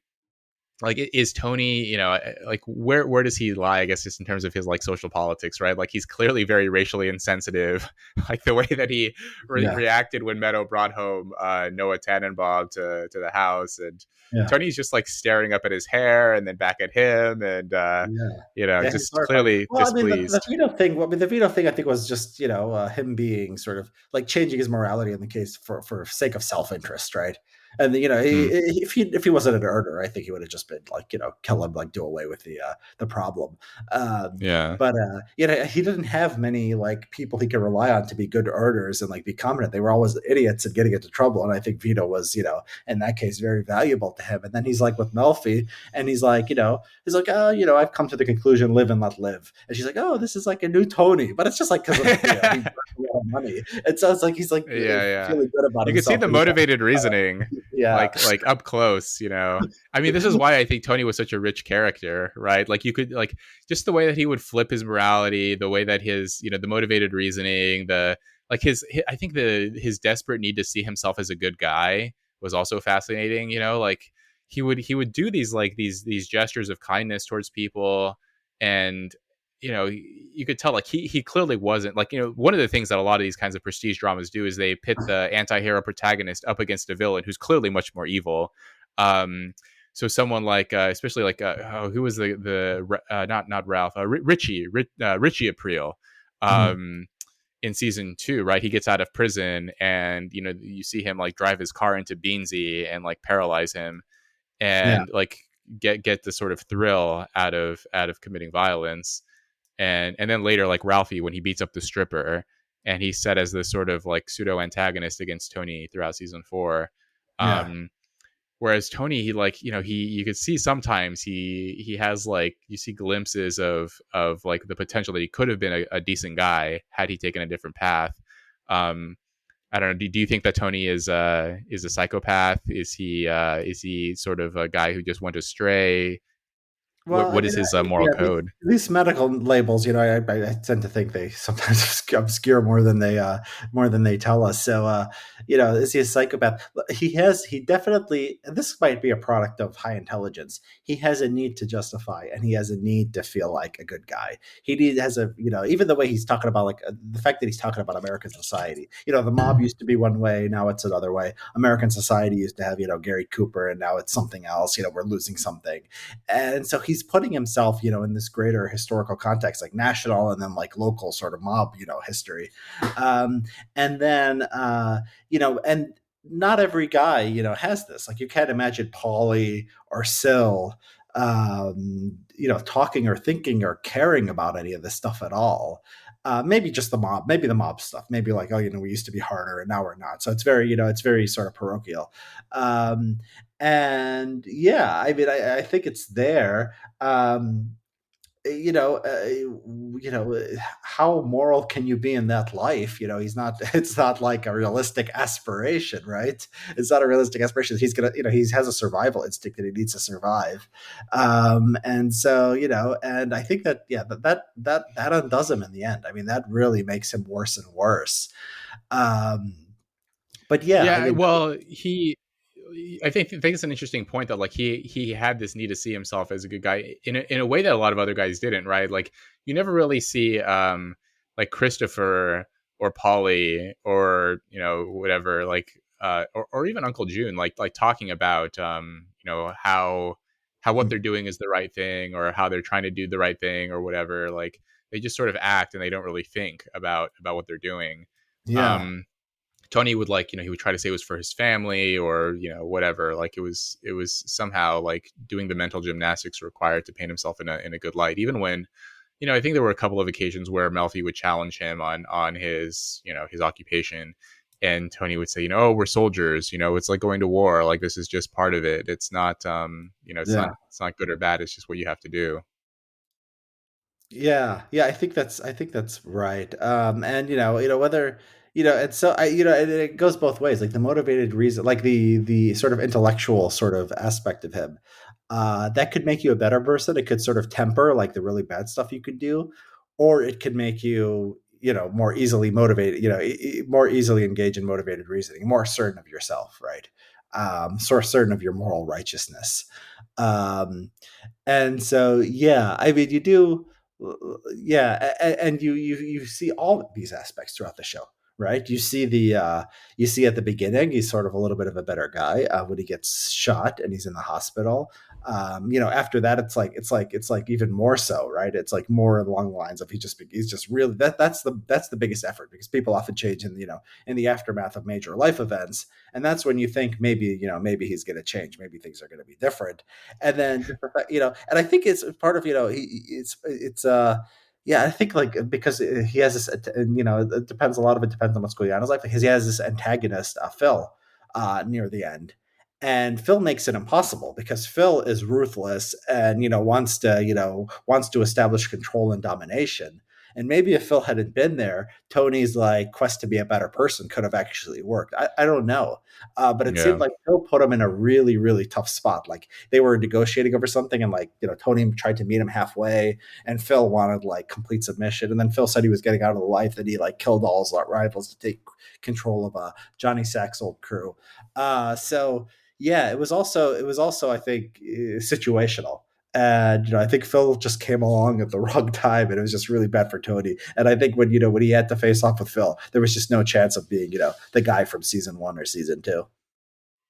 like is Tony, like where does he lie, I guess, just in terms of his like social politics, right? Like he's clearly very racially insensitive. Like the way that he yeah, reacted when Meadow brought home Noah Tannenbaum to the house, and yeah, Tony's just like staring up at his hair and then back at him, and yeah. Yeah, he's just horrifying. clearly Well, I mean, the displeased. Vito thing. Well, I mean, the Vito thing, I think, was just him being sort of like changing his morality in the case for sake of self interest, right? And Hmm. if he wasn't an earner, I think he would have just been like kill him, like do away with the problem. Um, Yeah. but he didn't have many like people he could rely on to be good earners and like be competent. They were always idiots and getting into trouble. And I think Vito was in that case very valuable to him. And then he's like with Melfi, and he's like he's like, oh, I've come to the conclusion, live and let live. And she's like, oh, this is like a new Tony, but it's just like because of he Yeah, brought a lot of money. And so it's like he's like yeah. feeling good about You can see himself. the That he's motivated reasoning, yeah, like up close. I mean, this is why I think Tony was such a rich character, right? Like you could like just the way that he would flip his morality, the way that his, the motivated reasoning, the like his I think his desperate need to see himself as a good guy was also fascinating. Like he would do these like these gestures of kindness towards people, and you could tell like he clearly wasn't like, one of the things that a lot of these kinds of prestige dramas do is they pit the anti-hero protagonist up against a villain who's clearly much more evil. So someone like especially like who was the not Ralph, Richie April, Mhm. um in season 2, right? He gets out of prison, and you see him like drive his car into Beansy and like paralyze him, Yeah, and like get the sort of thrill out of committing violence. And then later, like Ralphie, when he beats up the stripper, and he's set as this sort of like pseudo antagonist against Tony throughout season 4. yeah. um Whereas Tony, he like, he you could see sometimes he has like, you see glimpses of like the potential that he could have been a decent guy had he taken a different path. um I don't know. Do you think that Tony is a psychopath? Is he sort of a guy who just went astray? Well, I What is mean, his moral yeah, code? these medical labels, I tend to think they sometimes obscure more than they tell us. So, is he a psychopath? He definitely, and this might be a product of high intelligence. He has a need to justify, and he has a need to feel like a good guy. Has a, even the way he's talking about, like the fact that he's talking about American society. The mob used to be one way, now it's another way. American society used to have, Gary Cooper, and now it's something else. We're losing something, and so he's putting himself in this greater historical context, like national and then like local sort of mob history. um, and then and not every guy has this. Like you can't imagine Paulie or Sil talking or thinking or caring about any of this stuff at all. Maybe just the mob, maybe the mob stuff, maybe like, oh, we used to be harder and now we're not. So it's very, it's very sort of parochial. Um, and yeah, I mean, I think it's there. Um, you know, uh, how moral can you be in that life? He's not. It's not like a realistic aspiration, right? It's not a realistic aspiration. He's gonna, he has a survival instinct that he needs to survive, and so and I think that yeah, that undoes him in the end. I mean, that really makes him worse and worse. Um, but yeah, I Yeah, mean, well, I think it's an interesting point that like he had this need to see himself as a good guy in a way that a lot of other guys didn't, right? Like you never really see like Christopher or Polly or whatever, like or even Uncle June, like talking about how what they're doing is the right thing, or how they're trying to do the right thing or whatever. Like they just sort of act and they don't really think about what they're doing. Yeah. um Tony would, like, he would try to say it was for his family, or whatever. Like it was somehow like doing the mental gymnastics required to paint himself in a good light, even when, I think there were a couple of occasions where Melfi would challenge him on his his occupation, and Tony would say, oh, we're soldiers, it's like going to war, like this is just part of it. It's not Yeah. it's not good or bad, it's just what you have to do. Yeah, yeah, I think that's right. And whether and so and it goes both ways. Like the motivated reason, like the sort of intellectual sort of aspect of him, that could make you a better person. It could sort of temper like the really bad stuff you could do, or it could make you more easily motivated. More easily engage in motivated reasoning, more certain of yourself, right? Sort of certain of your moral righteousness. Um, and so, yeah, I mean, you do, yeah, and you see all of these aspects throughout the show, right? You see at the beginning, he's sort of a little bit of a better guy when he gets shot and he's in the hospital. After that, it's like even more so, right? It's like more along the lines of he's just really that's the biggest effort, because people often change in the aftermath of major life events, and that's when you think maybe he's going to change, maybe things are going to be different. And then just the fact, and I think it's part of it's yeah, I think like because he has this, and it depends, a lot of it depends on what's going on in his life, because he has this antagonist, Phil, near the end. And Phil makes it impossible, because Phil is ruthless and wants to establish control and domination. And maybe if Phil hadn't been there, Tony's like quest to be a better person could have actually worked. I don't know, but it seemed Yeah. like Phil put him in a really, really tough spot. Like they were negotiating over something, and like Tony tried to meet him halfway, and Phil wanted like complete submission. And then Phil said he was getting out of the life, that he like killed all his rivals to take control of Johnny Sack's old crew. So yeah, it was also I think situational. And I think Phil just came along at the wrong time, and it was just really bad for Tony. And I think when he had to face off with Phil, there was just no chance of being the guy from season one or season two.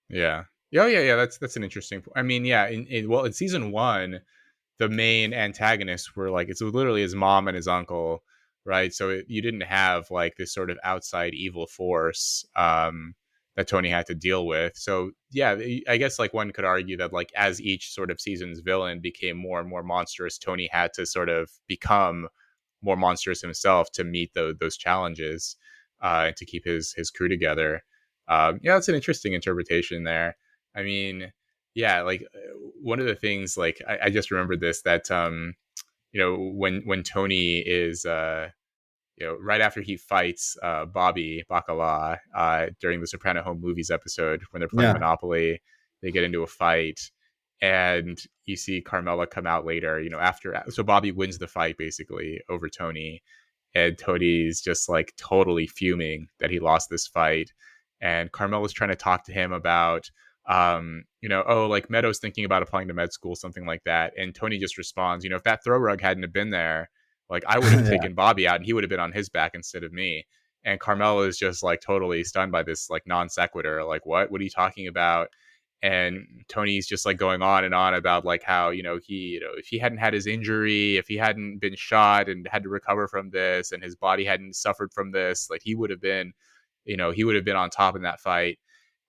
Yeah. Yeah, oh, yeah. That's an interesting point. I mean, yeah, in season one, the main antagonists were like, it's literally his mom and his uncle, right? So you didn't have like this sort of outside evil force that Tony had to deal with. So yeah, I guess like one could argue that like as each sort of season's villain became more and more monstrous, Tony had to sort of become more monstrous himself to meet those challenges, and to keep his crew together. Yeah, that's an interesting interpretation there. I mean, yeah, like one of the things, like I just remembered this, that when Tony is right after he fights Bobby Bacala during the Soprano Home Movies episode, when they're playing Yeah. Monopoly, they get into a fight, and you see Carmela come out later, after, so Bobby wins the fight basically over Tony, and Tony's just like totally fuming that he lost this fight, and Carmela's trying to talk to him about oh, like Meadows thinking about applying to med school, something like that. And Tony just responds, if that throw rug hadn't have been there, like I would have Yeah. taken Bobby out and he would have been on his back instead of me. And Carmela is just like totally stunned by this like non sequitur. Like, what are you talking about? And Tony's just like going on and on about like how, he, if he hadn't had his injury, if he hadn't been shot and had to recover from this, and his body hadn't suffered from this, like he would have been, he would have been on top in that fight.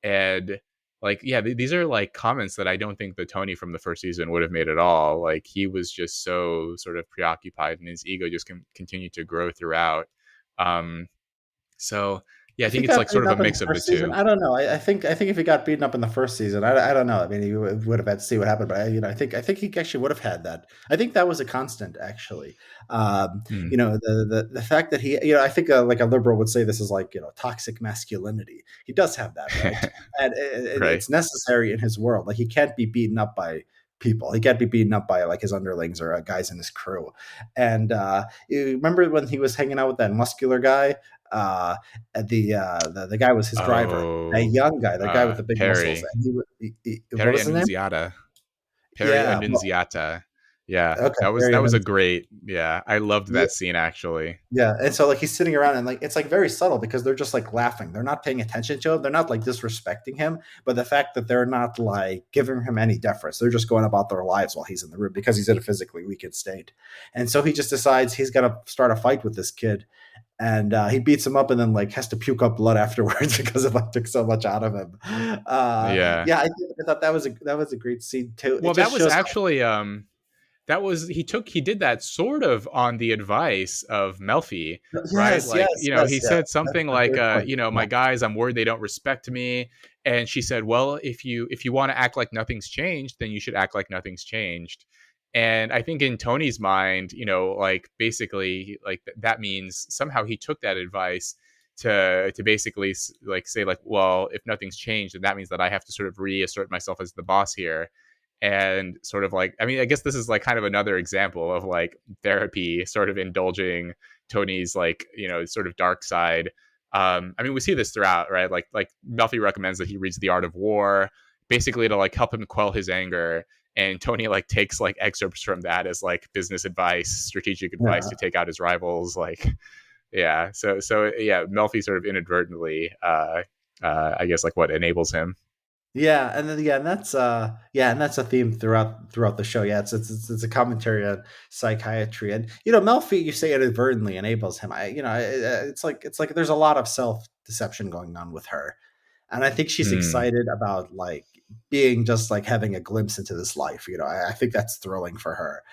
And like, yeah, these are like comments that I don't think the Tony from the first season would have made at all. Like he was just so sort of preoccupied, and his ego just continued to grow throughout. Um, so yeah, I If he think it's got like sort beaten of a up in the mix of the first season, two. I don't know. I think if he got beaten up in the first season, I don't know. I mean, he would have had to see what happened, but I think he actually would have had that. I think that was a constant, actually. Hmm. The fact that he, I think like a liberal would say this is like toxic masculinity. He does have that, right? And Right. it's necessary in his world. Like he can't be beaten up by people. He can't be beaten up by like his underlings or guys in his crew. And you remember when he was hanging out with that muscular guy? Uh, the guy was his driver, a Oh, young guy, the guy with the big muscles, Perry, and what Perry was his name? Annunziata, Perry Yeah, well, Annunziata. Yeah, Okay, that very that was a amazing. great. Yeah, I loved Yeah, that scene actually. yeah, and so like he's sitting around and like it's like very subtle because they're just like laughing. They're not paying attention to him. They're not like disrespecting him, but the fact that they're not like giving him any deference, they're just going about their lives while he's in the room because he's in a physically weakened state. And so he just decides he's gonna start a fight with this kid, and he beats him up and then like has to puke up blood afterwards because it like took so much out of him. Yeah. Yeah, I thought that was a great scene too. It Well, that just was shows. actually that was he did that sort of on the advice of Melfi, right? Yes, Like, yes, he yes, yeah. said That's something a like, great point. my guys, I'm worried they don't respect me. And she said, well, if you want to act like nothing's changed, then you should act like nothing's changed. And I think in Tony's mind, like basically like that means somehow he took that advice to basically like say like, well, if nothing's changed, then that means that I have to sort of reassert myself as the boss here. And sort of like, I mean, I guess this is like kind of another example of like therapy sort of indulging Tony's like, sort of dark side. I mean, we see this throughout, right? Like Melfi recommends that he reads The Art of War basically to like help him quell his anger, and Tony like takes like excerpts from that as like business advice, strategic advice to Yeah. take out his rivals. Like, yeah, so yeah, Melfi sort of inadvertently, I guess like what enables him. Yeah, and then yeah, and that's a theme throughout the show. Yeah, it's a commentary on psychiatry, and Melfi, you say inadvertently enables him. It's like there's a lot of self deception going on with her, and I think she's Hmm. excited about like being just like having a glimpse into this life. I think that's thrilling for her,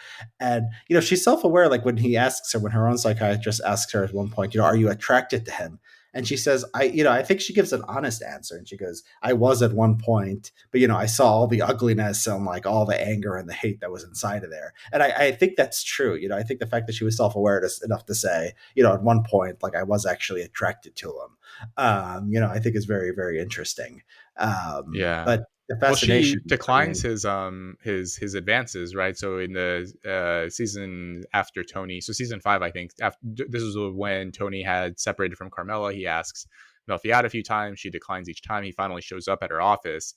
and she's self aware. Like when he asks her, when her own psychiatrist asks her at one point, are you attracted to him? And she says, I think she gives an honest answer, and she goes, I was at one point, but I saw all the ugliness and like all the anger and the hate that was inside of there, and I think that's true. I think the fact that she was self aware enough to say, at one point, like I was actually attracted to him, I think is very, very interesting. Yeah. But the Well, she fascination, I declines mean, his advances, right? So in the season after Tony, so season 5, I think, this is when Tony had separated from Carmela. He asks Melfi out a few times. She declines each time. He finally shows up at her office,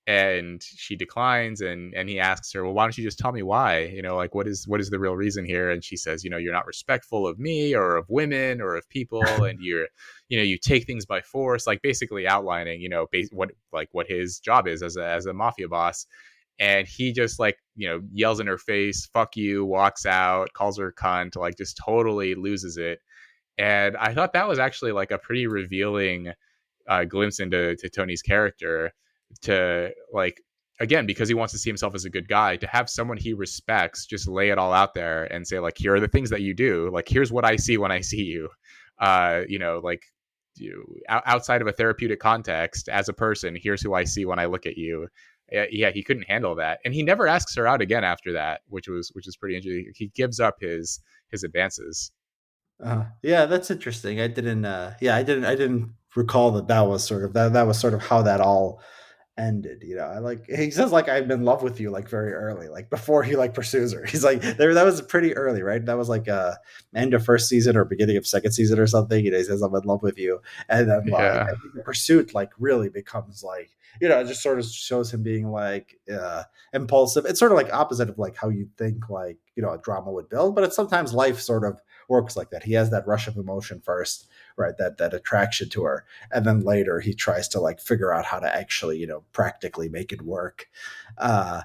and she declines, and he asks her, well, why don't you just tell me why, like what is the real reason here? And she says, you're not respectful of me or of women or of people, and you take things by force, like basically outlining what his job is as a mafia boss. And he just like yells in her face, fuck you, walks out, calls her cunt, like just totally loses it. And I thought that was actually like a pretty revealing glimpse into Tony's character, to like, again, because he wants to see himself as a good guy, to have someone he respects just lay it all out there and say like, here are the things that you do, like here's what I see when I see you, like outside of a therapeutic context as a person, here's who I see when I look at you. Yeah, he couldn't handle that, and he never asks her out again after that, which is pretty interesting. He gives up his advances. yeah, that's interesting. Yeah, I didn't recall that was sort of that was sort of how that all ended. I like he says like I'm in love with you like very early, like before he like pursues her. He's like there that was pretty early, right? That was like end of first season or beginning of second season or something. He says I'm in love with you, and then like Yeah. I think the pursuit like really becomes like it just sort of shows him being like impulsive. It's sort of like opposite of like how you think like a drama would build, but it's sometimes life sort of works like that. He has that rush of emotion first, right? That attraction to her, and then later he tries to like figure out how to actually practically make it work. uh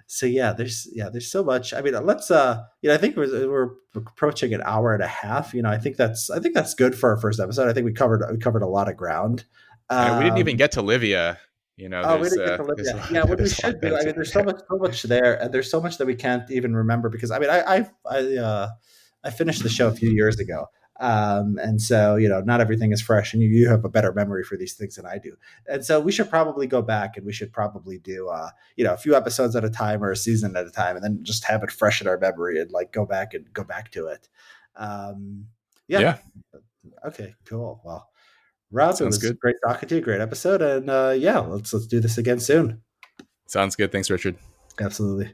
so there's so much. I mean, let's I think we're approaching an hour and a half. I think that's good for our first episode. I think we covered a lot of ground. I know we didn't even um get to Livia. Oh, we There's didn't get to live there's yet. Yeah, what we there's a lot should do. there I mean, too. there's so much there, and there's so much that we can't even remember because I mean, I finished the show a few years ago, and so not everything is fresh, and you have a better memory for these things than I do, and so we should probably go back and we should probably do a few episodes at a time or a season at a time, and then just have it fresh in our memory and like go back to it. Um, yeah. Yeah, Okay. Cool. Well, Rob, it sounds was good. great talking to you. Great episode, and yeah, let's do this again soon. Sounds good. Thanks, Richard. Absolutely.